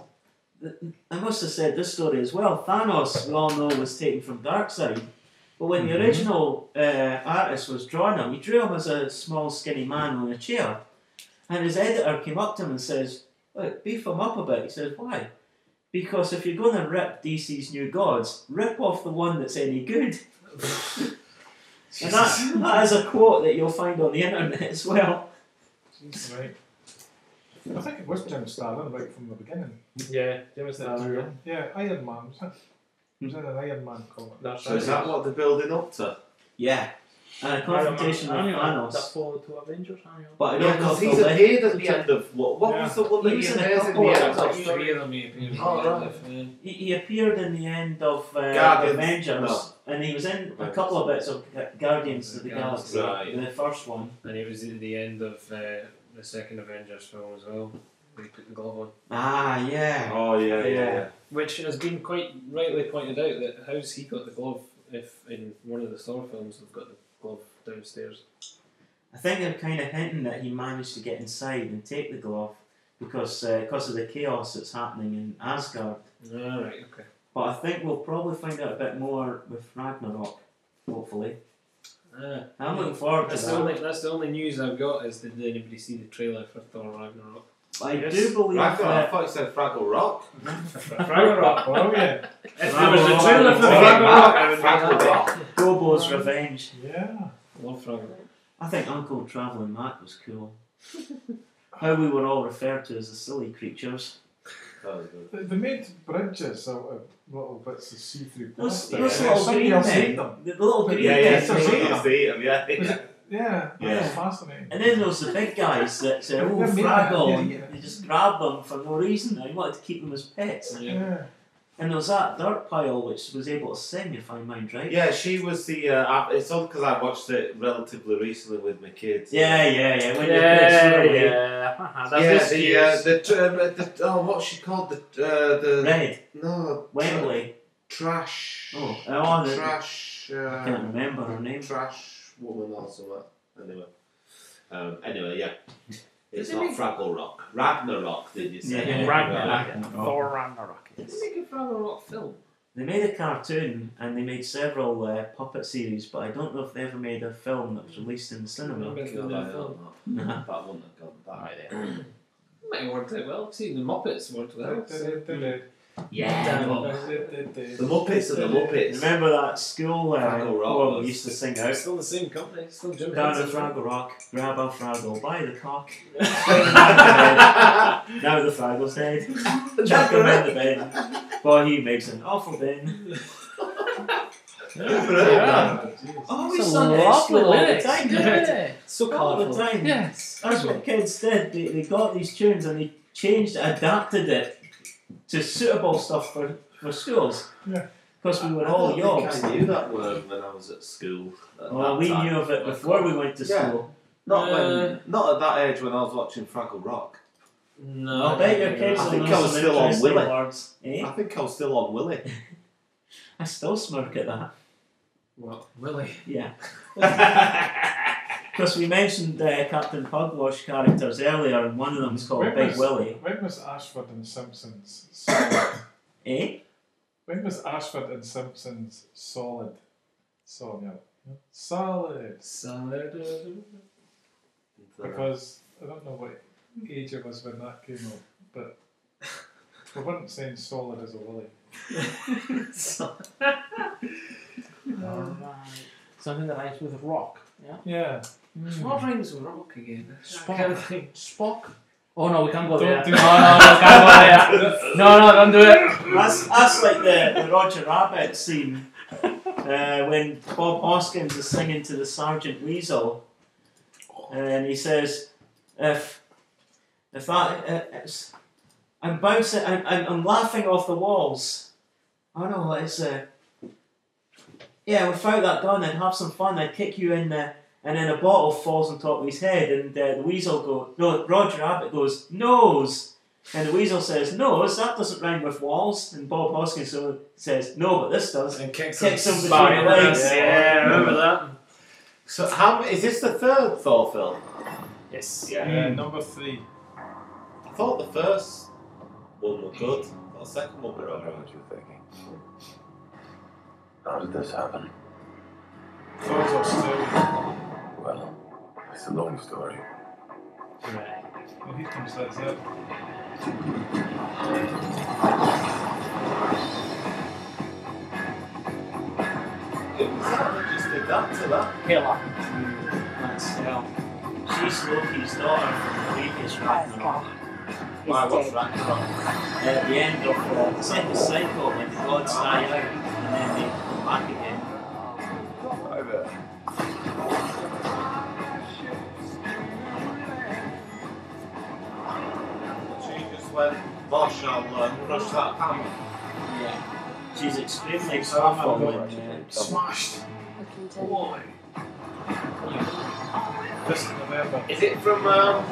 I must have said this story as well. Thanos, we all know, was taken from Darkseid, but when the original artist was drawing him, he drew him as a small, skinny man on a chair, and his editor came up to him and says, "Look, beef him up a bit." He says, "Why?" Because if you're going to rip DC's New Gods, rip off the one that's any good. And that is a quote that you'll find on the internet as well. Right. I think it was Jim Starlin right from the beginning. Yeah, Jim Starlin. Yeah, Iron Man, was it? He was in an Iron Man comic. That's So is that what they're building up to? Yeah. And a confrontation with Thanos. That followed to Avengers annual. But I Yeah, don't know because if he's they'll appeared at let- the end of... What was the one that He he was in a appears in couple the of end them. of? Three of them he appeared. He appeared in the end of Guardians. Avengers, and he was in a couple of bits of Guardians of the Galaxy, Right. the first one. And he was at the end of the second Avengers film as well. Where he put the glove on. Ah, yeah. Oh, yeah. Which has been quite rightly pointed out that how's he got the glove if in one of the Thor films they've got the glove downstairs. I think they're kind of hinting that he managed to get inside and take the glove because of the chaos that's happening in Asgard. Alright, okay. But I think we'll probably find out a bit more with Ragnarok, hopefully. I'm looking forward to that. That's the only news I've got is did anybody see the trailer for Thor Ragnarok? I do believe I that. thought you said Fraggle Rock. Fraggle Rock. Oh, yeah. If there was a trailer for Fraggle Rock, I would be happy. Gobo's Revenge. Yeah. Love Fraggle Rock. I think Uncle Travelling Matt was cool. How we were all referred to as the silly creatures. That was good. They made bridges out of little bits of see-through Those plastic. little Somebody green else men. ate them. The little green Yeah, men. somebody used to eat them, yeah. Yeah, Yeah. that's fascinating. And then there was the big guys that said, "Oh, They're made Fraggle," that, and yeah. they just grabbed them for no reason. I wanted to keep them as pets. Yeah. And there was that dirt pile which was able to sing, if I mind right. Yeah, she was the... it's all because I watched it relatively recently with my kids. Yeah. When you put it what's she called? The Red. No. Wembley. Trash. The Trash. I can't remember her name. Trash woman or something. Anyway, yeah. It's Did not they make- Fraggle Rock. Ragnarok, did you say? Yeah, Ragnarok. Thor Ragnarok. Did they make a Fraggle Rock film? They made a cartoon and they made several puppet series, but I don't know if they ever made a film that was released in the cinema. Remember God, the I film? hope not. That wouldn't have gone that. Might have worked out well. See, the Muppets worked well. So. Yeah. Damn. The Muppets are the Muppets. Remember that school Fraggle Rock poem we was- used to sing It's out? still the same company. It's still Jim Down at Henson. Fraggle Rock, grab a Fraggle by the cock. Now the Fraggle's dead. Chuck him in the bin. Boy, he makes an awful bin. Yeah. Oh, we It's a sung it at lovely school all the lyrics. time, Yeah. didn't we? So All the colourful. time. Yes. That's what kids did. They got these tunes and they changed, adapted it to suitable stuff for schools. Yeah. Because we were I all don't think yobs. I knew that word when I was at school. At Well, that we time. knew of it before we went to Yeah. school. Not at that age when I was watching Fraggle Rock. No. I bet your kids I will think know I was some still on interesting Willie. words. Eh? I think I was still on Willie. I still smirk at that. What? Willie? Yeah. Because we mentioned Captain Pugwash characters earlier, and one of them's called When Big was- Willie. When was Ashford and Simpsons solid? Eh? When was Ashford and Simpsons solid? Solid. Salad. Because I don't know what age it was when that came out, but we weren't saying solid as a willy. Alright. Something that rhymes with rock. Yeah. Yeah. What rhymes with rock again? Spock. Oh no, we can't go Don't there. do No, that. we can't go there. No, don't do it. That's like the Roger Rabbit scene when Bob Hoskins is singing to the Sergeant Weasel, and he says, "If that it's, I'm bouncing, I'm laughing off the walls. Oh no, it's yeah, without that gun, I'd have some fun. I'd kick you in the." And then a bottle falls on top of his head, and the weasel goes, no, Roger Rabbit goes, nose. And the weasel says, nose, that doesn't rhyme with walls. And Bob Hoskins says, no, but this does. And kicks him some between the legs. Yeah, remember that? So how is this the third Thor film? Yes. Yeah. Number 3. I thought the first one was good. The second one was I don't know what you're thinking. How did this happen? Thor's Australia. Well, it's a long story. Right. Well, he comes as it. Just did that to that. Hela. That's, well, she's Loki's daughter from the previous Ragnarok. Why, what's Ragnarok? At the end of it's like a cycle when the gods die out and then they come back again. Hi there. She just went, Bosh, I'll crush that hammer. Yeah. She's extremely powerful and Smashed. Why? Fist of November. Is it from, oh,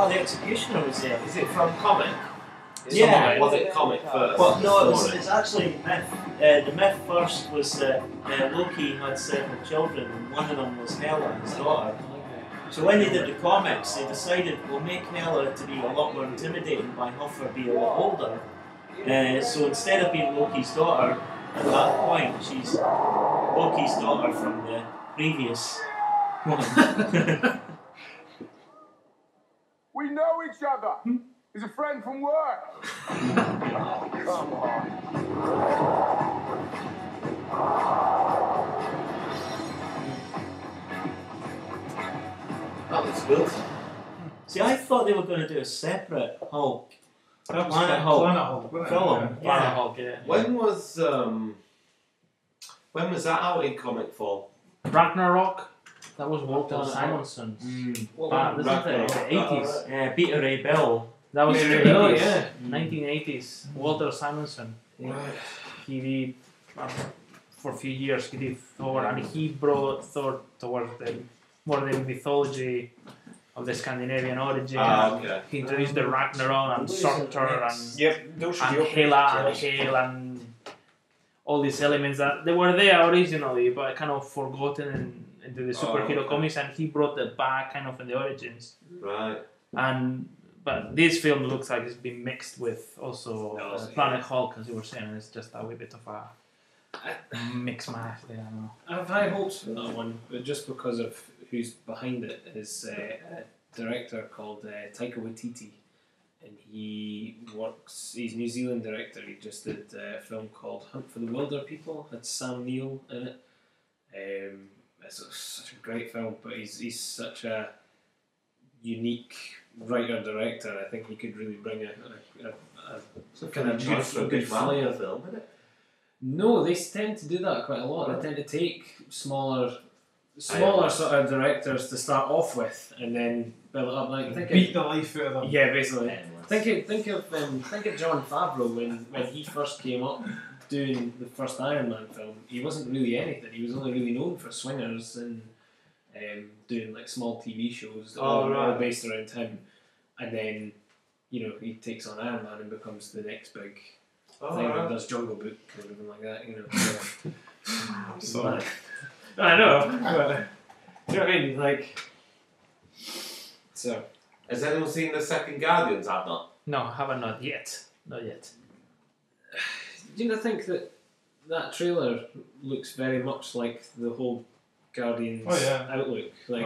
the Executioner was there. is it from comic? Yeah. Was it comic first? Well, no, Story? it's actually myth. The myth first was that Loki had several children, and one of them was Hela, his daughter. So when they did the comics, they decided we'll make Hela to be a lot more intimidating by having her be a lot older. So instead of being Loki's daughter, at that point, she's Loki's daughter from the previous one. We know each other. He's a friend from work. Oh, come on. That looks good. See, I thought they were going to do a separate Hulk That was Planet Hulk Planet Hulk, wasn't it? film. Planet Yeah. Hulk, yeah. When was that out in comic form? Ragnarok. That was Walter Simonson's. This is in the 80s. Peter Ray Bill. That was in the Peter Ray Bill, 80s. yeah. 1980s. Walter Simonson. He did for a few years. He did Thor, and he brought Thor towards more the mythology of the Scandinavian origin. Okay. He introduced the Ragnarok and Surtur and Yep, those should be open. Hela and Hel and all these elements that they were there originally, but kind of forgotten into the superhero okay. comics, and he brought it back kind of in the origins. Right. But this film looks like it's been mixed with also Planet Hulk, as you were saying, and it's just a wee bit of a mix mash there. I don't know. I have high hopes for that one, but just because of who's behind it is a director called Taika Waititi, and he's a New Zealand director. He just did a film called Hunt for the Wilder People. Had Sam Neill in it. It's such a great film, but he's such a unique writer-director. I think he could really bring a kind of good Big flair. film, isn't it? No, they tend to do that quite a lot. They tend to take smaller sort of directors to start off with, and then build it up. Like Beat the life out of them. Yeah, basically. Think of John Favreau when he first came up doing the first Iron Man film. He wasn't really anything. He was only really known for Swingers and doing like small TV shows that all based around him. And then, he takes on Iron Man and becomes the next big thing. And does Jungle Book and everything like that. So. I know. Do you know what I mean? Like. So. Has anyone seen the second Guardians? I've not. No, haven't not yet. Not yet. Do you not think that trailer looks very much like the whole Guardians outlook? Like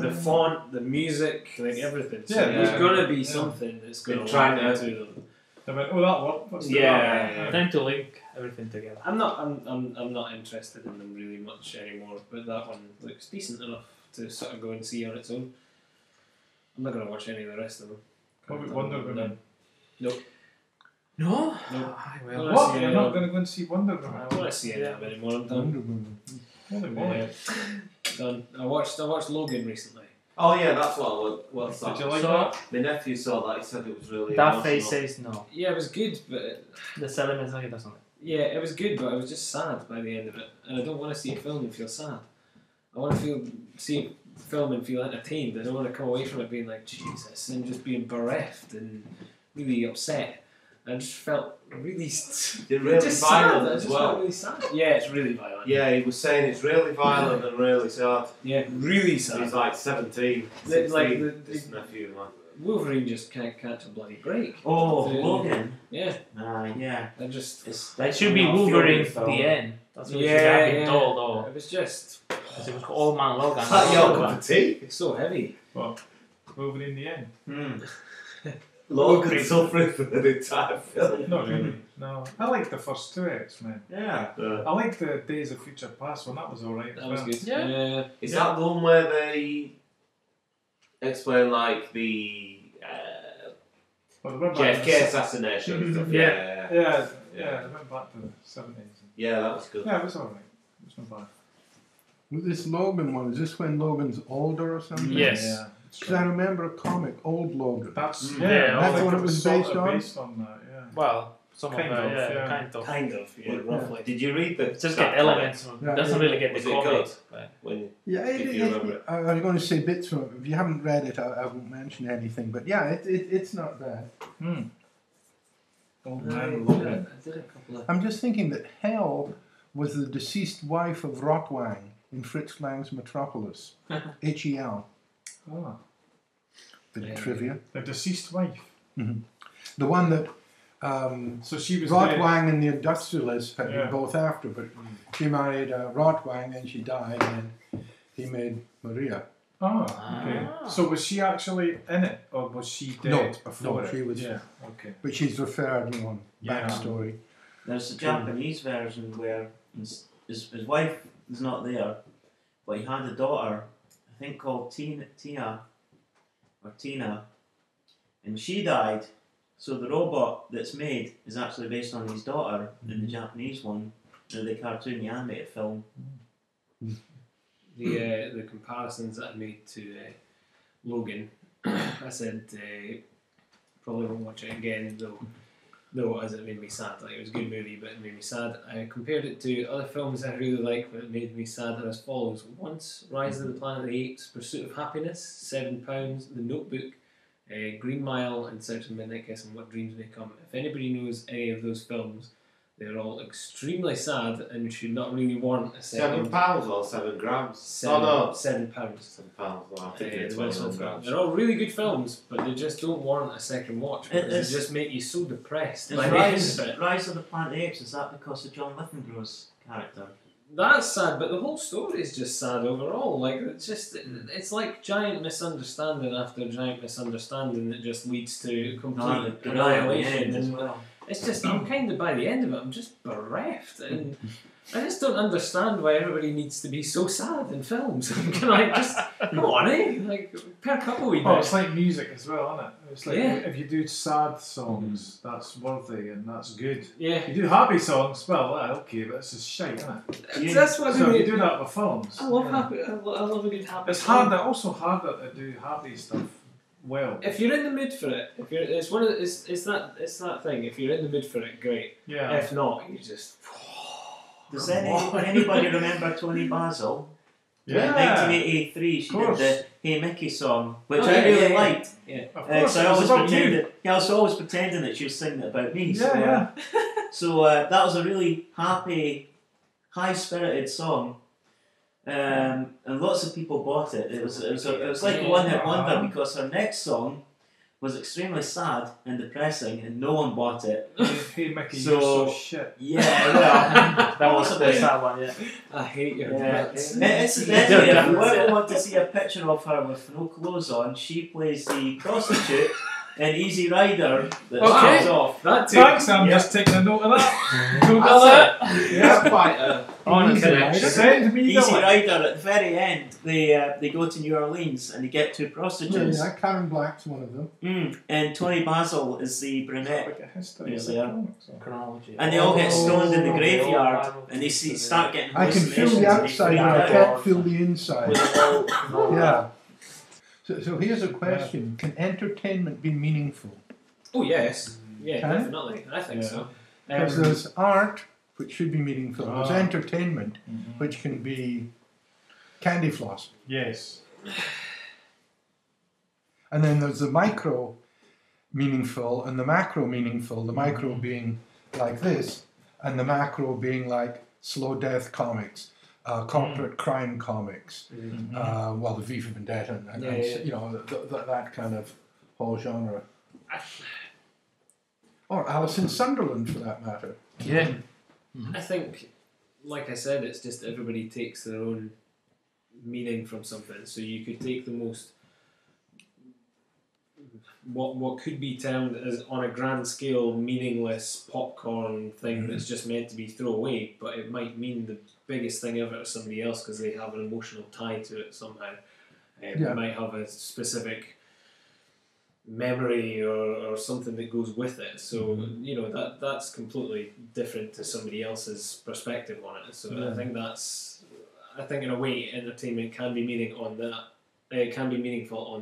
the font, the music, like everything. So there's gonna be something that's gonna try to them. They went, that one. What's Time to link everything together. I'm not interested in them really much anymore, but that one looks decent enough to sort of go and see on its own. I'm not gonna watch any of the rest of them. What about Wonder Woman? Nope. No? What? You're not going to go and see Wonder Woman? I don't want to see any of them anymore. I'm done. Wonder Woman. Done. I watched Logan recently. Oh yeah, that's what Did you like that? My nephew saw that. He said it was really. That face says no. Yeah, it was good, but the element he doesn't like. Yeah, it was good, but I was just sad by the end of it, and I don't want to see a film and feel sad. I want to see a film and feel entertained. I don't want to come away from it being like Jesus and just being bereft and really upset. I just felt really violent as well. Really sad. Yeah, it's really violent. Yeah, he was saying it's really violent and really sad. Yeah, really sad. He's like 17. Like this nephew, man. Wolverine just can't catch a bloody break. Oh, Logan. Yeah. Yeah. That should be Wolverine at the end. That's what you should have been told, though. It was just. Because it was Old Man Logan. Is that your cup of tea? It's so heavy. What? Wolverine in the end? Logan suffering for the entire film. Not really. No. I liked the first two X-Men. Yeah. I liked the Days of Future Past one. That was alright. That was good. Yeah. Is that the one where they explain like the JFK assassination and stuff? Yeah. They went back to the 70s. Yeah, that was good. Yeah, it was alright. It was not bad. With this Logan one, is this when Logan's older or something? Yes. Yeah. Because I remember a comic, Old Logan. That's that's what it was based on. Based on that, yeah. Well, some kind of of, yeah, kind of, yeah, roughly. Did you read the? Just get elements. Doesn't really get the Was it comic. good? When, Yeah, if you remember it. I was going to say bits from it. If you haven't read it, I won't mention anything. But yeah, it's not bad. Old Man Logan. I did a couple of. I'm just thinking that Hel was the deceased wife of Rotwang in Fritz Lang's Metropolis. H-E-L. Oh. Bit of trivia. The deceased wife. Mm-hmm. The one that so she was Rotwang and the Industrialist had been both after, but she married Rotwang and she died, and then he made Maria. Oh, okay. So was she actually in it, or was she dead before it? She was. Yeah, okay. But she's referred, backstory. There's a Japanese version where his wife is not there, but he had a daughter, I think called Tina, and she died. So the robot that's made is actually based on his daughter in the Japanese one, the cartoon, the animated film. The comparisons that I made to Logan, I said probably won't watch it again, though as it made me sad. Like, it was a good movie, but it made me sad. I compared it to other films I really like, but it made me sad as follows: Once, Rise of the Planet of the Apes, Pursuit of Happiness, £7, The Notebook, Green Mile, and Search of Midnight Kiss, and What Dreams May Come. If anybody knows any of those films, they're all extremely sad and should not really warrant a second. £7 or 7 grams? £7. £7. Well, I think it's 21 grams. They're all really good films, but they just don't warrant a second watch because they just make you so depressed. Rise of the Planet of the Apes, is that because of John Lithgow's character? That's sad, but the whole story is just sad overall. Like, it's like giant misunderstanding after giant misunderstanding that just leads to complete annihilation. And it's just, I'm kind of, by the end of it, I'm just bereft. And I just don't understand why everybody needs to be so sad in films. I'm kind of like, just come on, like per couple we do. Oh, it's like music as well, isn't it? It's like Yeah. if you do sad songs, that's worthy and that's good. Yeah. If you do happy songs, well, okay, but it's just shite, isn't it? That's what I So if mean. you do that with films, I love happy. I love a good happy. it's song. also harder to do happy stuff well. If you're in the mood for it, it's that thing. If you're in the mood for it, great. Yeah. If not, you just. Does anybody remember Tony Basil? Yeah. In 1983, she Of did course. the Hey Mickey song, which Oh, I yeah, really yeah, liked. Yeah. Of course, So I it was always about pretended. you. Yeah, I was always pretending that she was singing it about me. So, Yeah, so that was a really happy, high-spirited song, and lots of people bought it. It was like a one-hit wonder because her next song was extremely sad and depressing, and no one bought it. Hey Mickey, So- you're so shit. Yeah, well, That was the sad one, yeah. I hate your yeah. guts. Incidentally, if you ever want to see a picture of her with no clothes on, she plays the prostitute in Easy Rider that Okay. comes off. That too. Thanks, I'm Yeah. just taking a note of that. Who That's got it. That's quite a Honestly, connection. Send me Easy the Rider at the very end, they go to New Orleans and they get two Yeah, prostitutes. yeah, Karen Black's one of them. And Tony Basil is the brunette. like a history Yes, of they the are. comics, or- chronology. And they all get stoned in the Oh, graveyard they all and they start getting I can feel hallucinations the and they outside, freak but I out. can't feel the inside. Yeah. So here's a question: can entertainment be meaningful? Oh yes, yeah, Can it? definitely. I think so. Because there's art, which should be meaningful. There's Ah. entertainment, which can be candy floss. Yes. And then there's the micro meaningful and the macro meaningful. The micro being like this, and the macro being like slow death comics, corporate crime comics. Well, the V for Vendetta, and Yeah, yeah. you know that kind of whole genre. Or Alice in Sunderland, for that matter. Yeah. I think, like I said, it's just everybody takes their own meaning from something. So you could take the most, what could be termed as on a grand scale meaningless popcorn thing that's just meant to be thrown away, but it might mean the biggest thing ever to somebody else because they have an emotional tie to it somehow. They might have a specific memory or something that goes with it. So you know that's completely different to somebody else's perspective on it. So I think in a way entertainment can be meaningful on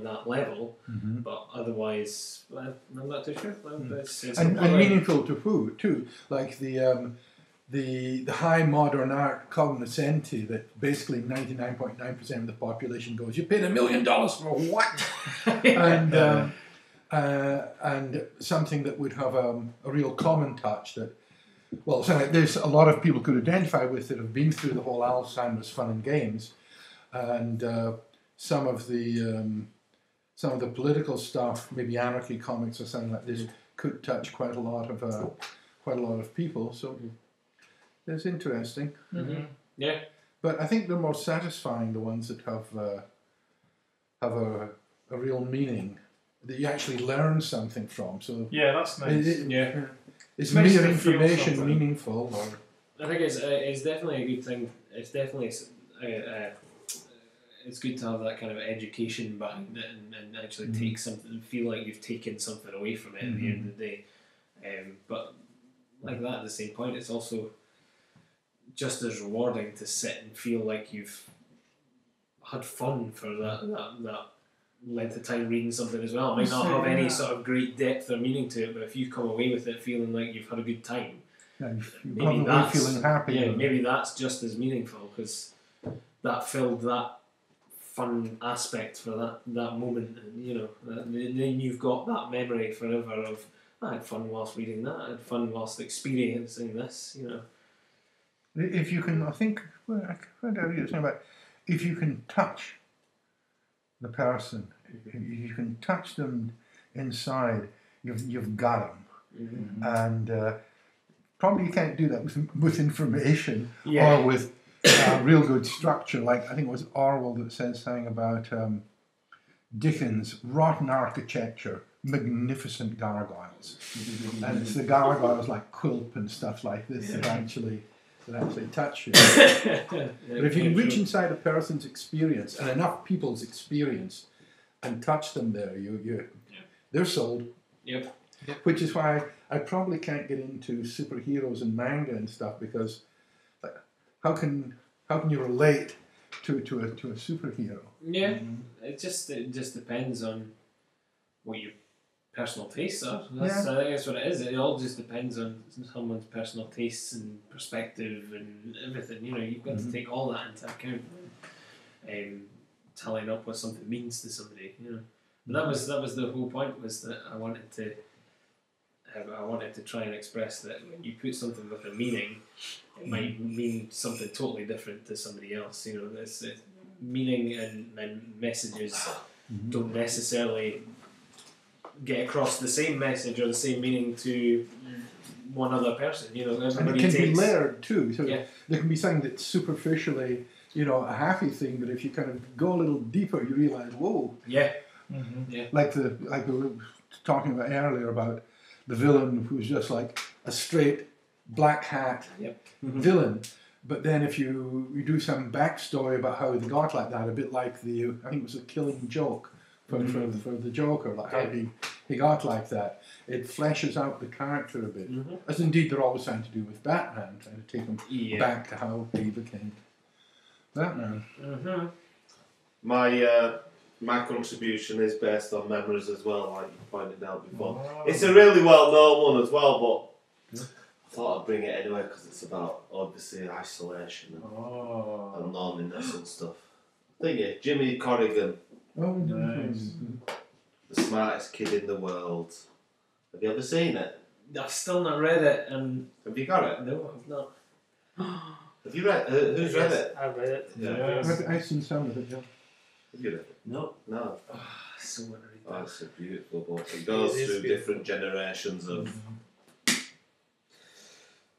that level, but otherwise I'm not too sure. It's And meaningful to who too, like the high modern art cognoscenti that basically 99.9% of the population goes, you paid $1 million for what? And something that would have a real common touch that, well, so there's a lot of people could identify with that have been through the whole Alzheimer's fun and games, and some of the political stuff, maybe anarchy comics or something like this, could touch quite a lot of people. So it's interesting. Yeah. But I think they're more satisfying, the ones that have a real meaning that you actually learn something from. So Yeah, that's nice. Is nice mere to feel information something. meaningful? Or I think it's definitely a good thing. It's definitely it's good to have that kind of education behind it and actually take something, feel like you've taken something away from it at the end of the day. But like that, at the same point, it's also just as rewarding to sit and feel like you've had fun for that length of time reading something as well. It might not have any sort of great depth or meaning to it, but if you come away with it feeling like you've had a good time, you maybe come away that's feeling happy. yeah, maybe that's just as meaningful because that filled that fun aspect for that moment, and you know, then you've got that memory forever of I had fun whilst reading that, I had fun whilst experiencing this, you know. If you can, I think, well, I can't remember something about if you can touch the person, if you can touch them inside, you've got them, and probably you can't do that with information or with real good structure. Like I think it was Orwell that said something about Dickens' rotten architecture, magnificent gargoyles, and it's the gargoyles like Quilp and stuff like this that actually that actually touch you. But if you can reach inside a person's experience and enough people's experience and touch them there, they're sold. Yep. Which is why I probably can't get into superheroes and manga and stuff, because how can you relate to a superhero? Yeah, it just depends on what your personal tastes are. I think that's what it is. It all just depends on someone's personal tastes and perspective and everything. You know, you've got to take all that into account. Tallying up what something means to somebody. You know, but that was the whole point, was that I wanted to try and express that when you put something with a meaning, it might mean something totally different to somebody else. You know, this meaning and messages don't necessarily get across the same message or the same meaning to one other person. You know, everybody and it can be takes layered too. So there can be something that's superficially, you know, a happy thing, but if you kind of go a little deeper, you realise, whoa. Yeah. Like we were talking about earlier about the villain who's just like a straight black hat villain. But then if you do some backstory about how they got like that, a bit like I think it was a Killing Joke for the Joker, like how he got like that, it fleshes out the character a bit. As indeed they're always trying to do with Batman, trying to take him back to how he became Batman. My contribution is based on memories as well, like you pointed out before. It's a really well-known one as well, but I thought I'd bring it anyway because it's about, obviously, isolation and loneliness and stuff. Thingy, Jimmy Corrigan. Oh, nice. The smartest kid in the world. Have you ever seen it? I've still not read it. Have you got it? No, I've not. Have you read it? Who's read it? I've read it. I've seen some of it, Have you read it? No. No. So want to read that. Oh, it's a beautiful book. It goes through different generations of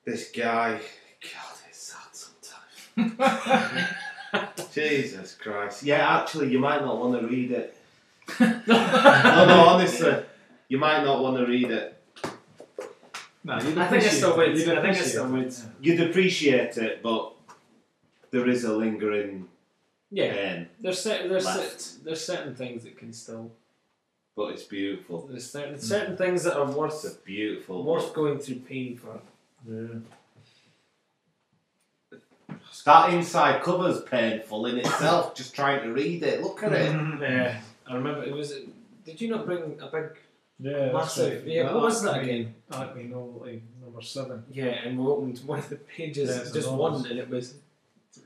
this guy. God, it's sad sometimes. Jesus Christ. Yeah, actually, you might not want to read it. No, honestly. You might not want to read it. No, I think I still would. You'd appreciate it, but there is a lingering pain. There's certain things that can still. But it's beautiful. There's certain things that are worth going through pain for. Yeah. That inside cover's painful in itself. Just trying to read it. Look at it. Yeah, I remember it was. Did you not bring a big? Yeah, massive. Right. Yeah, what was that again? Number 7. Yeah, and we opened one of the pages, just one, and it was.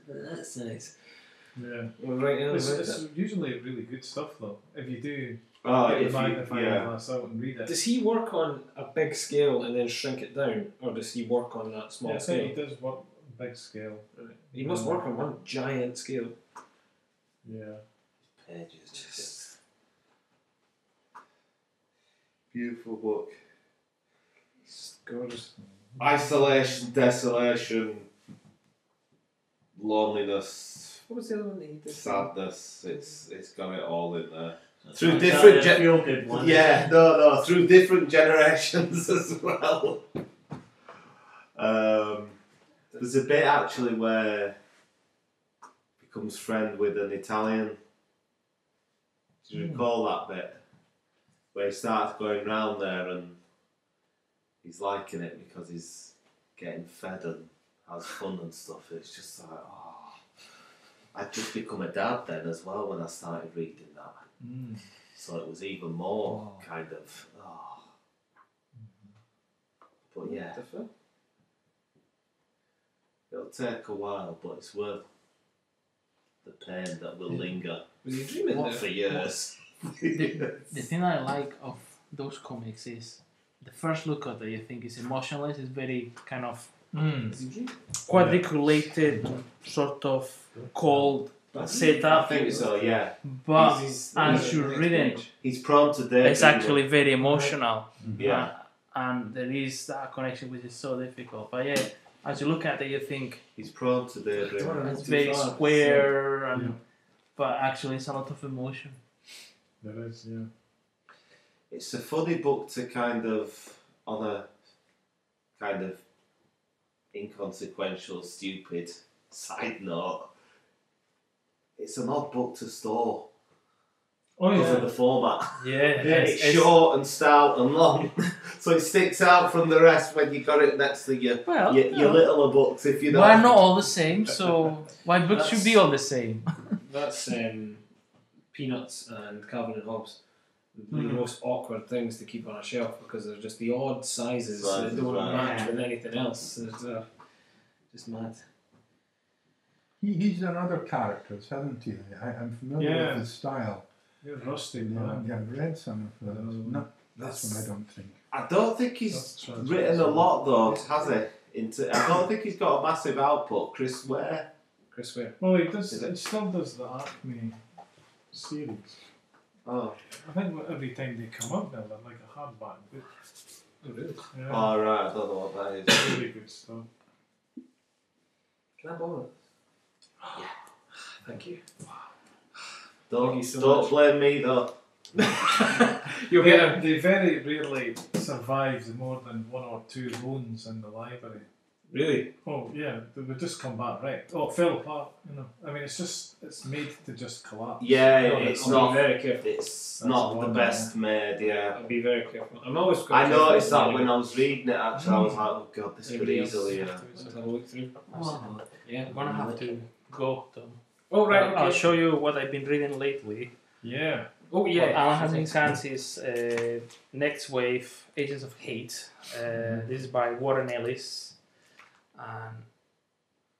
That's nice. Yeah. Well, right now, it's usually really good stuff though. If you do get the magnifying glass out and read it. Does he work on a big scale and then shrink it down, or does he work on that small scale? He does work big scale. Right. He must work on one giant scale. Yeah. Pages, just beautiful book. It's gorgeous. Isolation, desolation, loneliness. What was the other one that he did? Sadness. It's got it all in there. That's Through not different exactly a feel-good one. Yeah, no, through different generations as well. There's a bit actually where he becomes friend with an Italian. Do you recall that bit? Where he starts going round there and he's liking it because he's getting fed and has fun and stuff. It's just like, I'd just become a dad then as well when I started reading that. So it was even more kind of, But yeah, it'll take a while, but it's worth the pain that will linger. Was you dreaming for years? The thing I like of those comics is the first look at it, you think it's emotionless, it's very kind of quadriculated, sort of cold setup. I think so, yeah. But as you read it, he's prone to daydreaming. it's actually very emotional. Yeah. And there is that connection which is so difficult. But yeah, as you look at it, you think he's prone to daydreaming. it's very square, but actually it's a lot of emotion. There is, yeah. It's a funny book to kind of, on a kind of inconsequential, stupid side note. It's an odd book to store. Oh Because yeah. of the format. Yeah, It's short and stout and long, so it sticks out from the rest when you got it next to your littler books. If you know, we're not all the same, so why books should be all the same? That's Peanuts and Calvin and Hobbes. The most awkward things to keep on a shelf because they're just the odd sizes that don't match with anything else. It's just mad. He's done other characters, hasn't he? I'm familiar with his style. You're rusty, Yeah, man. I've read some of those. No, this one I don't think. I don't think he's written a lot though, has he? I don't think he's got a massive output. Chris Ware. Well, he does. He still does the Acme series. Oh. I think every time they come up now, they're like a hardback book. Oh, really? Yeah. Oh, right, I don't know what that is. Really good stuff. Can I borrow it? Yeah. Thank you. Don't blame me though. You'll get they very rarely survives more than one or two loans in the library. Really? Oh yeah, they would just come back right. Oh, it fell apart. I mean, it's made to just collapse. Yeah, it's not very careful. It's not the best made. Yeah. I'll be very careful. I'm always. I noticed that when I was reading it. Actually, I was like, oh god, this could easily. Let's have a look through. Yeah, I'm gonna have to go. Oh right, okay. I'll show you what I've been reading lately. Yeah. Oh yeah. Alan Huntington's Hands is Next Wave, Agents of Hate. This is by Warren Ellis, and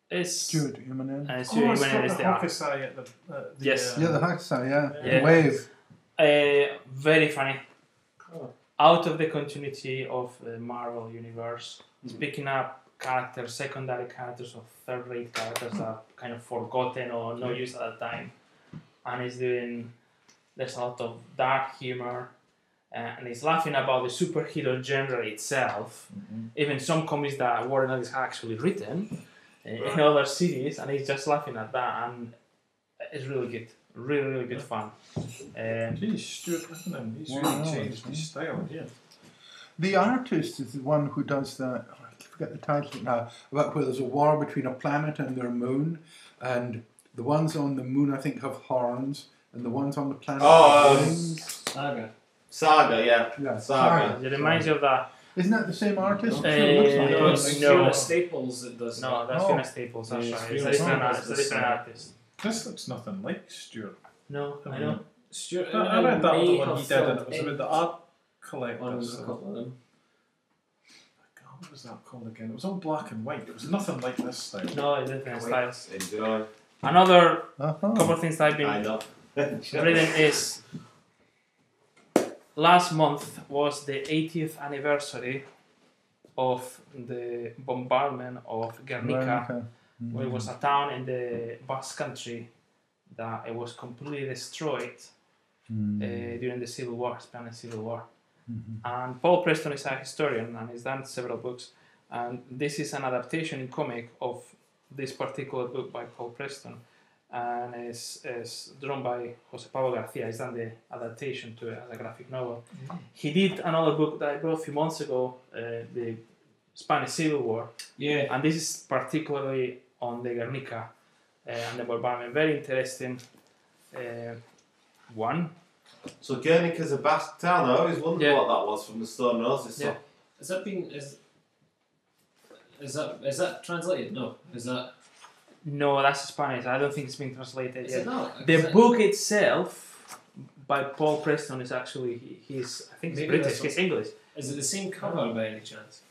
it's Stuart Jimenez. And Stuart Jimenez is the Hakusai at the yes. Yeah, the Hakusai, Yeah. The Wave. Very funny. Out of the continuity of the Marvel universe, it's picking up characters, secondary characters, or third-rate characters that are kind of forgotten or no use at that time, and he's doing. There's a lot of dark humor, and he's laughing about the superhero genre itself. Even some comics that Warren Ellis has actually written in other series, and he's just laughing at that, and it's really good, really good fun. Geez, Stuart, he's really changed his style. Yeah. The artist is the one who does that. I forget the title now. About where there's a war between a planet and their moon, and the ones on the moon I think have horns, and the ones on the planet have wings. Saga, yeah. Yeah, Saga. It reminds you of that. Isn't that the same artist? No, it's Fiona Staples that does that. No, that's Fiona Staples. That's right. It's a different artist. This looks nothing like Stuart. No, I know. Stuart. I read that other one he did, and it was about about the art collector. One was a couple of them. What was that called again? It was all black and white. It was nothing like this style. No, it's different styles. Enjoy. Another couple of things that I've I been know. reading is last month was the 80th anniversary of the bombardment of Guernica, where it was a town in the Basque Country that it was completely destroyed during the Civil War, Spanish Civil War. And Paul Preston is a historian and he's done several books, and this is an adaptation in comic of this particular book by Paul Preston, and is drawn by Jose Pablo Garcia. He's done the adaptation to it as a graphic novel. He did another book that I brought a few months ago, the Spanish Civil War, and this is particularly on the Guernica and the bombardment. Very interesting one. So Guernica's a Basque town. I always wondered what that was from the Stone Roses. Yeah. Has that been is that translated? No. Is that? No, that's Spanish. I don't think it's been translated Is yet. it not? The book itself by Paul Preston is actually he's Maybe British. that's He's English. Is it the same cover by any chance?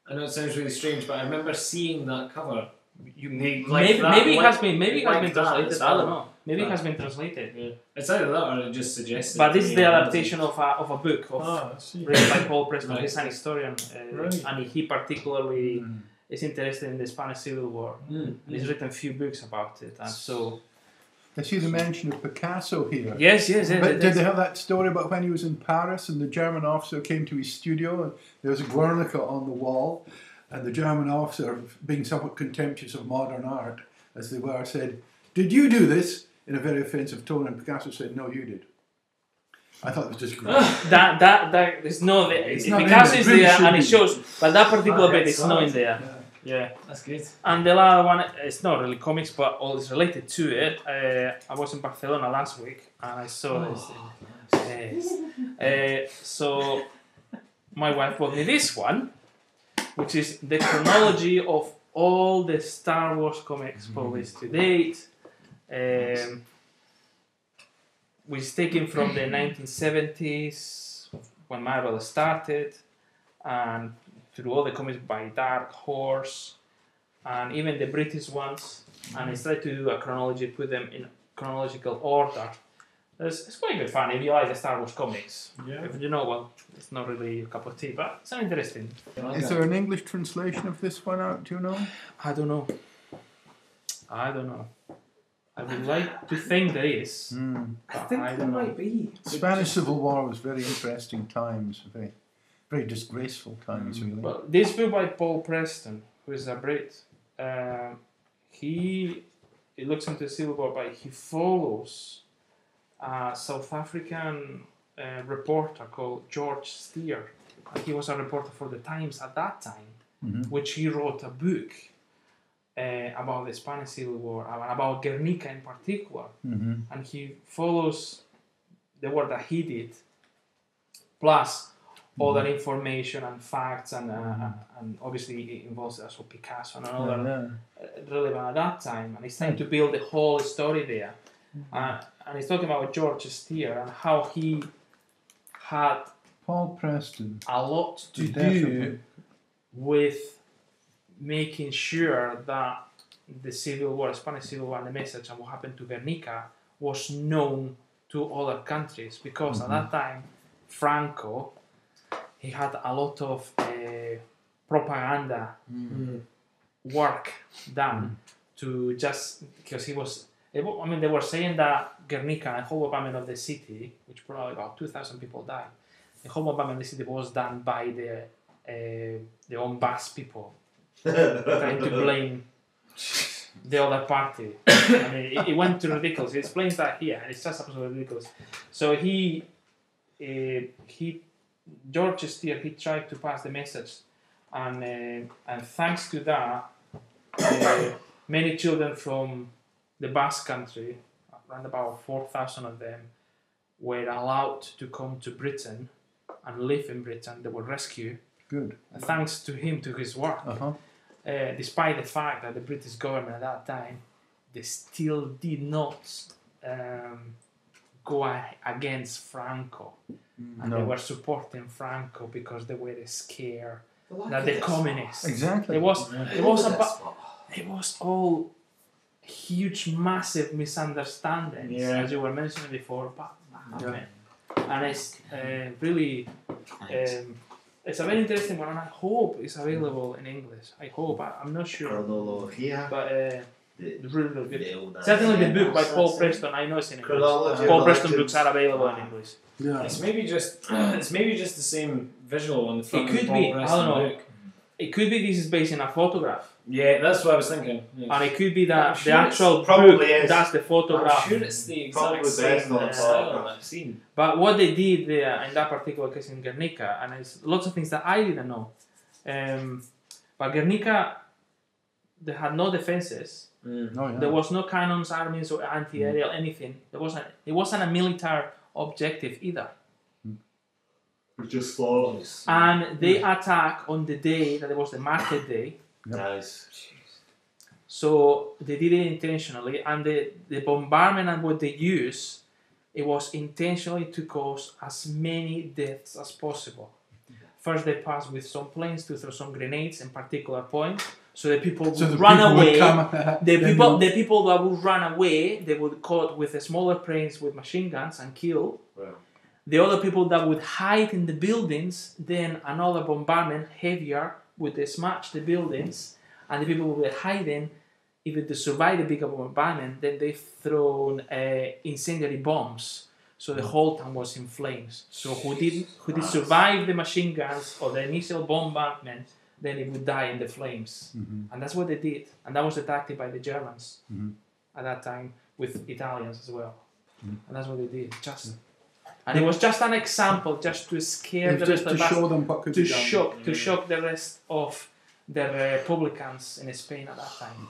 I know it sounds really strange, but I remember seeing that cover. Maybe it has been translated. I don't know. Maybe it has been translated. Yeah. It's either that or it just suggests. But this is the adaptation of a book written by Paul Preston. Right. He's an historian, and he particularly is interested in the Spanish Civil War. And he's written a few books about it, and so. I see the mention of Picasso here. Yes. But did they have that story about when he was in Paris and the German officer came to his studio and there was a Guernica on the wall, and the German officer, being somewhat contemptuous of modern art, as they were, said, "Did you do this?" in a very offensive tone, and Picasso said, "No, you did." I thought it was just great. That there's no Picasso is there and it shows, but that particular bit is not in there. Yeah. That's good. And the other one, it's not really comics, but all is related to it. I was in Barcelona last week and I saw this thing. Yes. So my wife bought me this one, which is the chronology of all the Star Wars comics published to date. Which is taken from the 1970s when Marvel started, and through all the comics by Dark Horse, and even the British ones. And I tried to do a chronology, put them in chronological order. It's quite good fun if you like the Star Wars comics. Yeah. If you know, well, it's not really a cup of tea, but it's interesting. Is there an English translation of this one out? Do you know? I don't know. I would like to think there is. I think there might be. Spanish Civil War was very interesting times, very, very disgraceful times, really. Well, this book by Paul Preston, who is a Brit, he looks into the Civil War, but he follows a South African reporter called George Steer. He was a reporter for the Times at that time, which he wrote a book about the Spanish Civil War, about Guernica in particular. And he follows the work that he did, plus other information and facts, and obviously it involves also Picasso and another relevant at that time. And he's trying to build the whole story there. And he's talking about George Steer and how he had Paul Preston a lot to do with making sure that the Civil War, Spanish Civil War, and the message and what happened to Guernica was known to other countries, because at that time Franco, he had a lot of propaganda work done to just, because he was, they were saying that Guernica, the whole bombing of the city, which probably about 2,000 people died, the whole bombing of the city was done by the own Basque people, trying to blame the other party. I mean, it went to ridiculous. He explains that here, and it's just absolutely ridiculous. So George Steer, he tried to pass the message, and thanks to that, many children from the Basque country, around about 4,000 of them, were allowed to come to Britain and live in Britain. They were rescued. Good. Thanks to him, to his work. Despite the fact that the British government at that time, they still did not go against Franco. And they were supporting Franco because they were scared that the communists. Exactly. It was all huge, massive misunderstandings, as you were mentioning before. And it's really, it's a very interesting one, and I hope it's available in English. I hope. I'm not sure. But really good. Certainly the book by Paul Preston, I know it's in English. Paul Preston books are available in English. Yeah. It's maybe just the same visual on the front. It could of the be. Paul I Preston don't know. book. It could be this is based on a photograph. Yeah, that's what I was thinking. Yeah. And it could be that sure the actual probably book, is. that's the photograph. I'm sure it's the exact Probably same based on style photograph. I've seen. But what they did there in that particular case in Guernica, and it's lots of things that I didn't know. But Guernica, they had no defenses. There was no cannons, armies, or anti-aerial anything. It wasn't a military objective either. Just flawless. And they attack on the day that it was the market day. Nice. So they did it intentionally, and the bombardment and what they used, it was intentionally to cause as many deaths as possible. First, they passed with some planes to throw some grenades in particular points, so the people would run away. The people that would run away, they would caught with the smaller planes with machine guns and kill. Wow. The other people that would hide in the buildings, then another bombardment, heavier, would smash the buildings, and the people who were hiding, if they survived the bigger bombardment, then they thrown incendiary bombs. So the whole town was in flames. So who did survive the machine guns or the initial bombardment, then it would die in the flames. And that's what they did. And that was the tactic by the Germans at that time, with Italians as well. And that's what they did. And it was just an example, just to scare the rest of us, show them what could be done. to shock the rest of the Republicans in Spain at that time.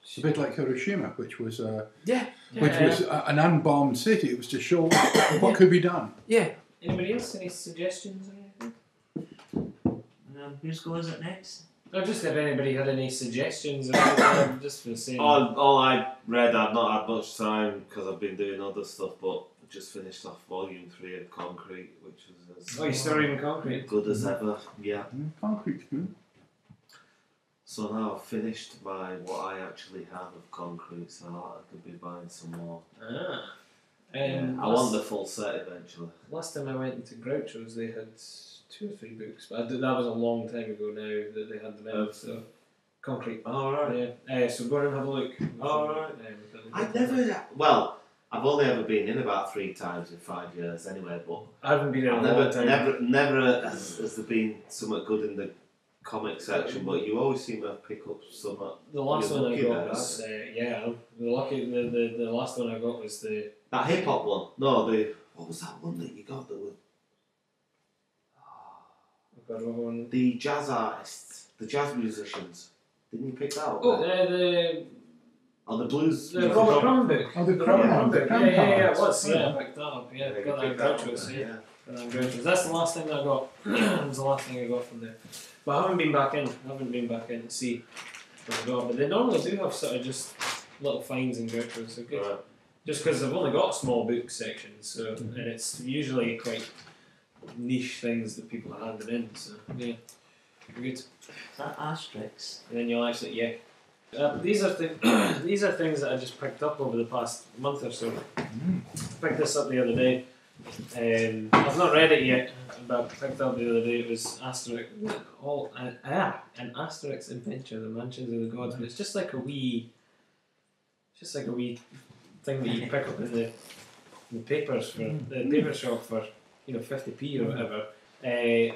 It's a bit like Hiroshima, which was an unbombed city. It was to show what could be done. Yeah. Anybody else? Any suggestions or anything? Whose go is it next? Or just if anybody had any suggestions or anything, just for saying. All I read, I've not had much time because I've been doing other stuff, but I just finished off volume 3 of Concrete, which was as you're still reading Concrete? good as ever. Yeah. Concrete's good. So now I've finished what I actually have of Concrete, so I could be buying some more. Ah. I want the full set eventually. Last time I went into Groucho's, they had 2 or 3 books, but that was a long time ago now that they had them out. So Concrete. Alright. Yeah. So go and have a look. Alright. I've only ever been in about 3 times in 5 years anyway, but I haven't been in a long time. Never has there been something good in the comic section, but you always seem to pick up some. The last one I got there, was the last one I got was that hip hop one. No, what was that one that you got that was the jazz artists, the jazz musicians. Didn't you pick that up? Oh, the blues. The Robert Crumb book. Oh, the Crumb one. Yeah, it was. Yeah, I picked that up. Yeah, got that in Groucho's. Yeah. That's the last thing that I got. That was the last thing I got from there. But I haven't been back in. To see what I got. But they normally do have sort of just little finds in Groucho's. So good. Right. Just because they've only got a small book section, so and it's usually quite niche things that people are handing in. So yeah, good. Is that Asterix? And then you'll actually these are these are things that I just picked up over the past month or so. Picked this up the other day. I've not read it yet, but I picked up the other day. It was Asterix, an Asterix Adventure, the Mansions of the Gods. But it's just like a wee thing that you pick up in the papers for the paper shop for 50p or whatever.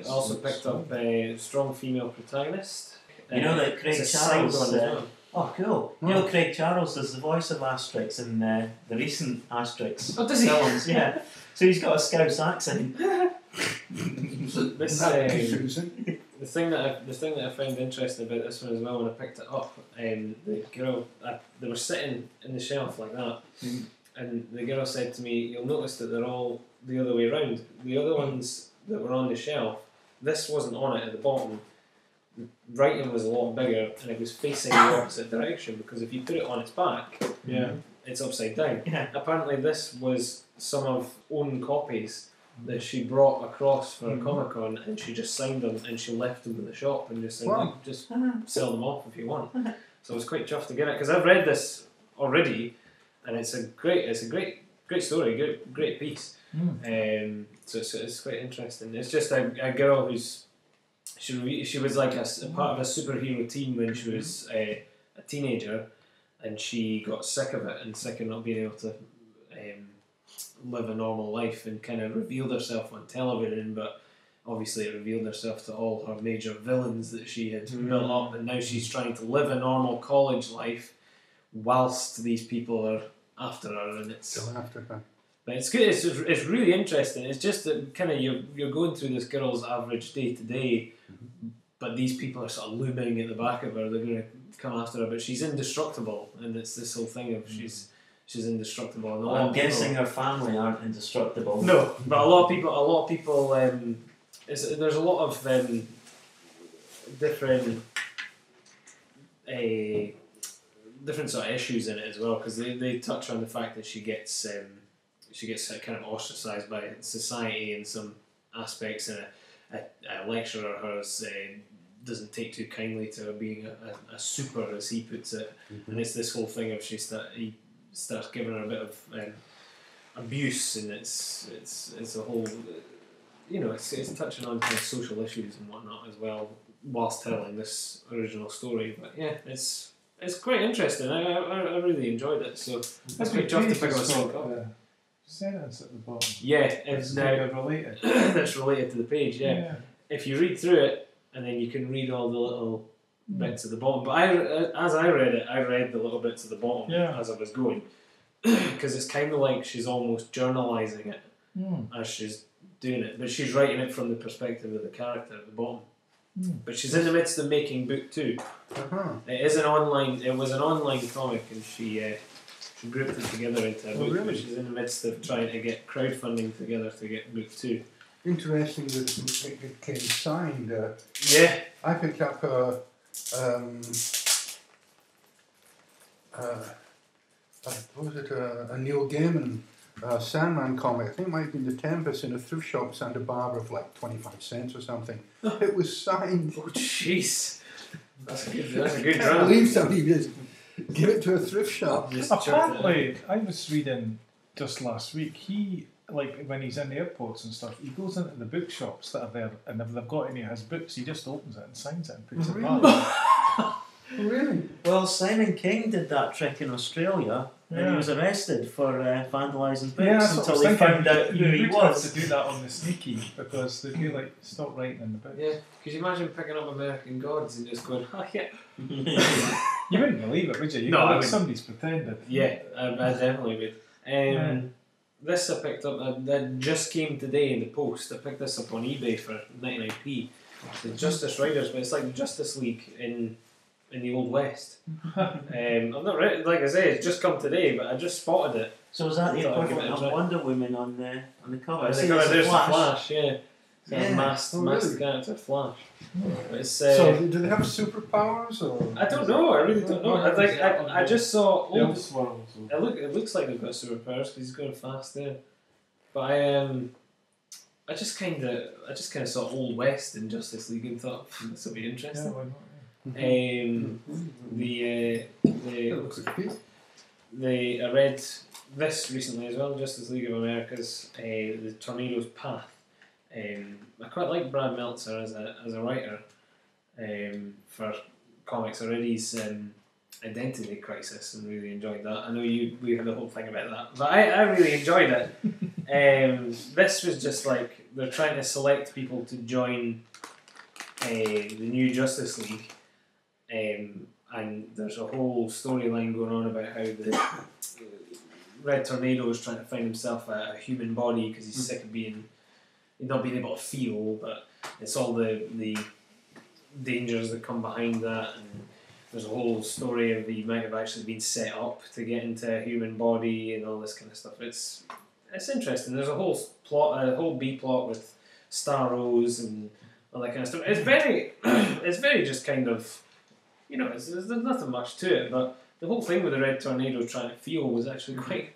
Also picked up a strong female protagonist. You know that Craig Charles. Oh, cool. You know Craig Charles is the voice of Asterix in the recent Asterix films. Yeah. So he's got a Scouse accent. The thing that I found interesting about this one as well when I picked it up, the girl, they were sitting in the shelf like that, and the girl said to me, "You'll notice that they're all the other way around. The other ones that were on the shelf, this wasn't on it at the bottom. Writing was a lot bigger, and it was facing the opposite direction because if you put it on its back, it's upside down. Yeah. Apparently, this was some of own copies that she brought across for a Comic-Con, and she just signed them and she left them in the shop and just said, just sell them off if you want. So I was quite chuffed to get it because I've read this already, and it's a great story, great piece. So it's quite interesting. It's just a girl who's she was like a part of a superhero team when she was a teenager, and she got sick of it and sick of not being able to live a normal life, and kind of revealed herself on television, but obviously it revealed herself to all her major villains that she had built up, and now she's trying to live a normal college life whilst these people are after her, and it's Still after her. But it's good. It's really interesting. It's just that kind of you're going through this girl's average day to day, but these people are sort of looming at the back of her. They're going to come after her, but she's indestructible, and it's this whole thing of she's indestructible. And I'm guessing her family aren't indestructible. No, but a lot of people. There's a lot of different sort of issues in it as well, because they touch on the fact that she gets kind of ostracised by society in some aspects, and a lecturer of hers doesn't take too kindly to her being a super, as he puts it, and it's this whole thing of he starts giving her a bit of abuse, and it's a whole, it's touching on kind of social issues and whatnot as well, whilst telling this original story. But yeah, it's quite interesting. I really enjoyed it, so it's quite chuffed to pick up a small copy. Sentence at the bottom. Yeah, it's now related. that's related to the page. Yeah. If you read through it, and then you can read all the little bits at the bottom. But as I read it, I read the little bits at the bottom as I was going, because it's kind of like she's almost journalising it as she's doing it, but she's writing it from the perspective of the character at the bottom. but she's in the midst of making book 2. It was an online comic, and she grouped it together into a book. really? But she's in the midst of trying to get crowdfunding together to get book 2. Interesting that it came signed. Yeah. I picked up what was it? A Neil Gaiman Sandman comic. I think it might have been the Tempest in a thrift shop Santa Barbara for like 25 cents or something. It was signed. Oh, jeez. That's a good I draft. can't believe somebody just give it to a thrift shop. Apparently, I was reading just last week, he, like, when he's in the airports and stuff, he goes into the bookshops that are there, and if they've got any of his books, he just opens it and signs it and puts it back. Really? Well, Simon King did that trick in Australia, and he was arrested for vandalising books until they found out who he was. Have to do that on the sneaky, because they'd be like, stop writing in the book. Yeah. Could you imagine picking up American Gods and just going, oh yeah. You wouldn't believe it, would you? No, I like wouldn't. Somebody's pretended. Yeah, I definitely would. This I picked up, that just came today in the post. I picked this up on eBay for 99p. The Justice Riders, but it's like Justice League in the Old West. I've not read it, like I say, it's just come today, but I just spotted it. So was that the Thought I'd give it equivalent a of try. Wonder Woman on the cover? I There's see the there's a Flash, yeah. Yeah. Masked really? character, Flash. But it's, So, do they have superpowers? Or I don't know, I really don't know. I just saw The old, swirls. it looks like they've got superpowers because he's going fast there. But I just kind of saw Old West in Justice League and thought this will be interesting. why not? I read this recently as well, Justice League of America's The Tornado's Path. I quite like Brad Meltzer as a writer for comics. I read his Identity Crisis and really enjoyed that. I know we had a whole thing about that, but I really enjoyed it. This was just like they're trying to select people to join the new Justice League, and there's a whole storyline going on about how the Red Tornado is trying to find himself a human body because he's sick of not being able to feel, but it's all the dangers that come behind that, and there's a whole story of he might have actually been set up to get into a human body and all this kind of stuff. It's interesting. There's a whole plot, a whole B plot with Starros and all that kind of stuff. It's very just kind of, there's nothing much to it, but the whole thing with the Red Tornado trying to feel was actually quite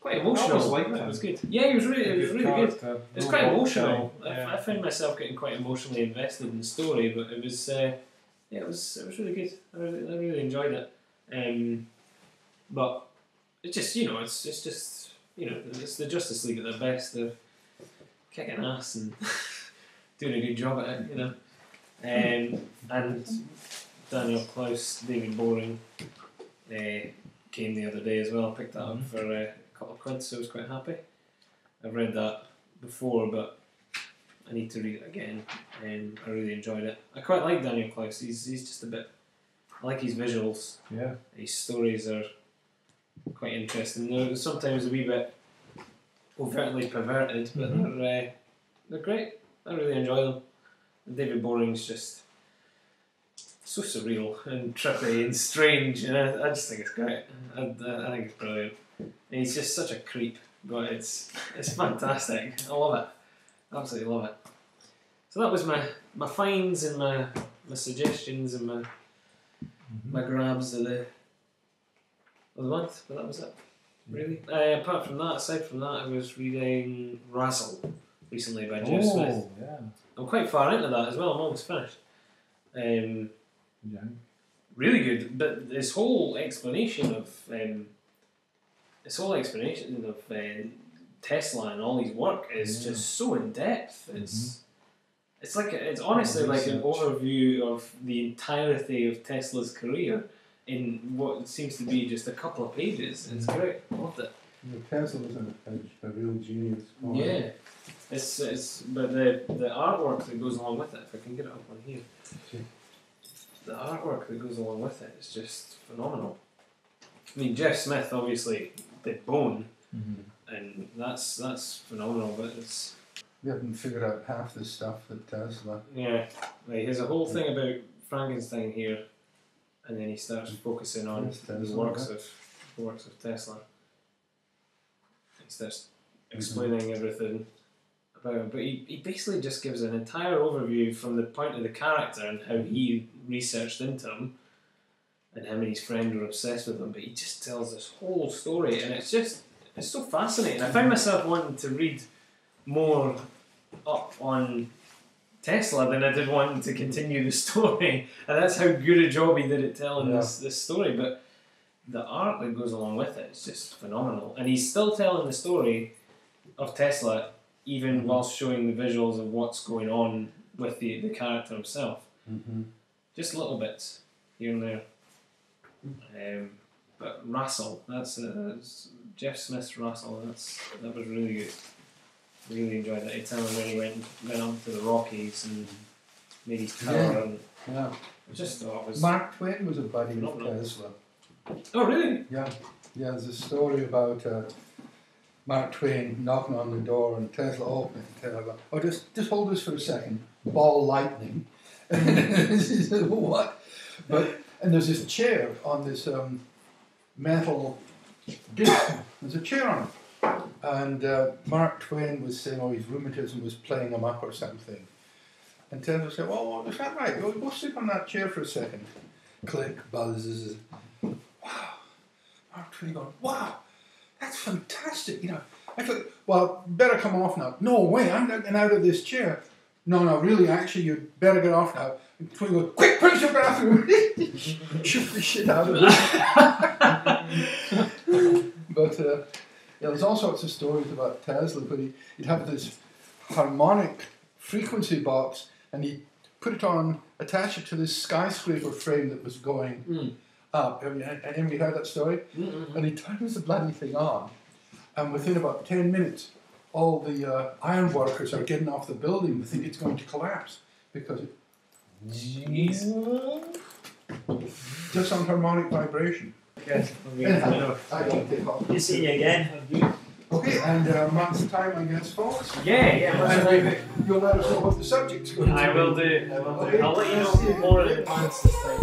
emotional. I was like It that. was good. Yeah, it was really good. It's quite emotional. Yeah. I found myself getting quite emotionally invested in the story, but it was it was really good. I really enjoyed it. But it's just it's the Justice League at their best. They're kicking ass and doing a good job at it, and Daniel Klaus, David Boring came the other day as well. I picked that up for a couple of quid, so I was quite happy. I've read that before, but I need to read it again, and I really enjoyed it. I quite like Daniel Klaus. He's just a bit. I like his visuals. Yeah. His stories are quite interesting. They're sometimes a wee bit overtly perverted, but they're great. I really enjoy them. And David Boring's just so surreal and trippy and strange, and I just think it's great. I think it's brilliant. And he's just such a creep, but it's fantastic. I love it. Absolutely love it. So that was my finds and my suggestions and my grabs of the month, but that was it. Really. Aside from that, I was reading Razzle recently by Jeff Smith. Yeah. I'm quite far into that as well. I'm almost finished. Really good, but his whole explanation of Tesla and all his work is just so in depth. It's honestly like an overview of the entirety of Tesla's career in what seems to be just a couple of pages. It's great. I loved it. Tesla was a real genius. Yeah. But the artwork that goes along with it, if I can get it up on here. The artwork that goes along with it is just phenomenal. I mean, Jeff Smith obviously did Bone, and that's phenomenal. But We haven't figured out half the stuff that Tesla. Yeah, like there's a whole thing about Frankenstein here, and then he starts focusing on the works of Tesla. He starts explaining everything about him, but he basically just gives an entire overview from the point of the character and how he researched into him, and how his friends were obsessed with him. But he just tells this whole story, and it's so fascinating. I found myself wanting to read more up on Tesla than I did wanting to continue the story, and that's how good a job he did at telling this story. But the art that goes along with it is just phenomenal, and he's still telling the story of Tesla even whilst showing the visuals of what's going on with the character himself. Just little bits here and there. But Russell, that's Jeff Smith's Russell. That was really good. Really enjoyed that. It's time when he went up to the Rockies and made his tower. And I just thought it was. Mark Twain was a buddy of Tesla. Oh really? Yeah. There's a story about Mark Twain knocking on the door and Tesla opening and telling him, "Oh, just hold this for a second. Ball lightning." He said, "What?" And there's this chair on this metal disc. There's a chair on it. And Mark Twain was saying, his rheumatism was playing him up or something. And Tesla said, "Oh, is that right? Go sit on that chair for a second." Click, buzz. Wow. Mark Twain going, "Wow, that's fantastic." I thought, well, better come off now. "No way, I'm not getting out of this chair." No, really, actually, you better get off now. And Twain goes, "Quick, finish your bathroom." Shoot the shit out of it. But there's all sorts of stories about Tesla, but he'd have this harmonic frequency box, and he'd put it on, attach it to this skyscraper frame that was going up. Have you heard that story? And he turns the bloody thing on, and within about 10 minutes, all the iron workers are getting off the building. They think it's going to collapse because it just on harmonic vibration. Good. Anyhow, I don't take off. Good seeing you again. Okay, and month's time, I guess, folks. Yeah. You'll let us know what the subject's going to be. I will do. Okay. I'll let you know more in advance this time.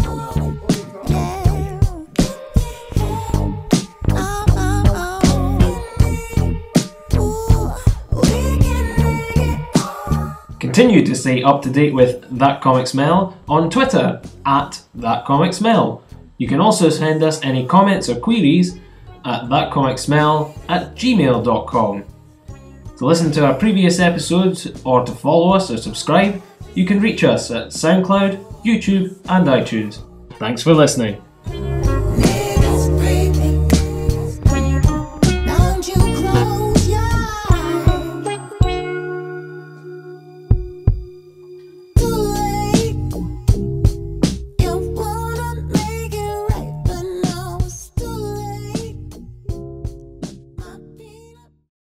Continue to stay up to date with That Comic Smell on Twitter @ThatComicSmell. You can also send us any comments or queries at thatcomicsmell@gmail.com. To listen to our previous episodes or to follow us or subscribe, you can reach us at SoundCloud, YouTube and iTunes. Thanks for listening.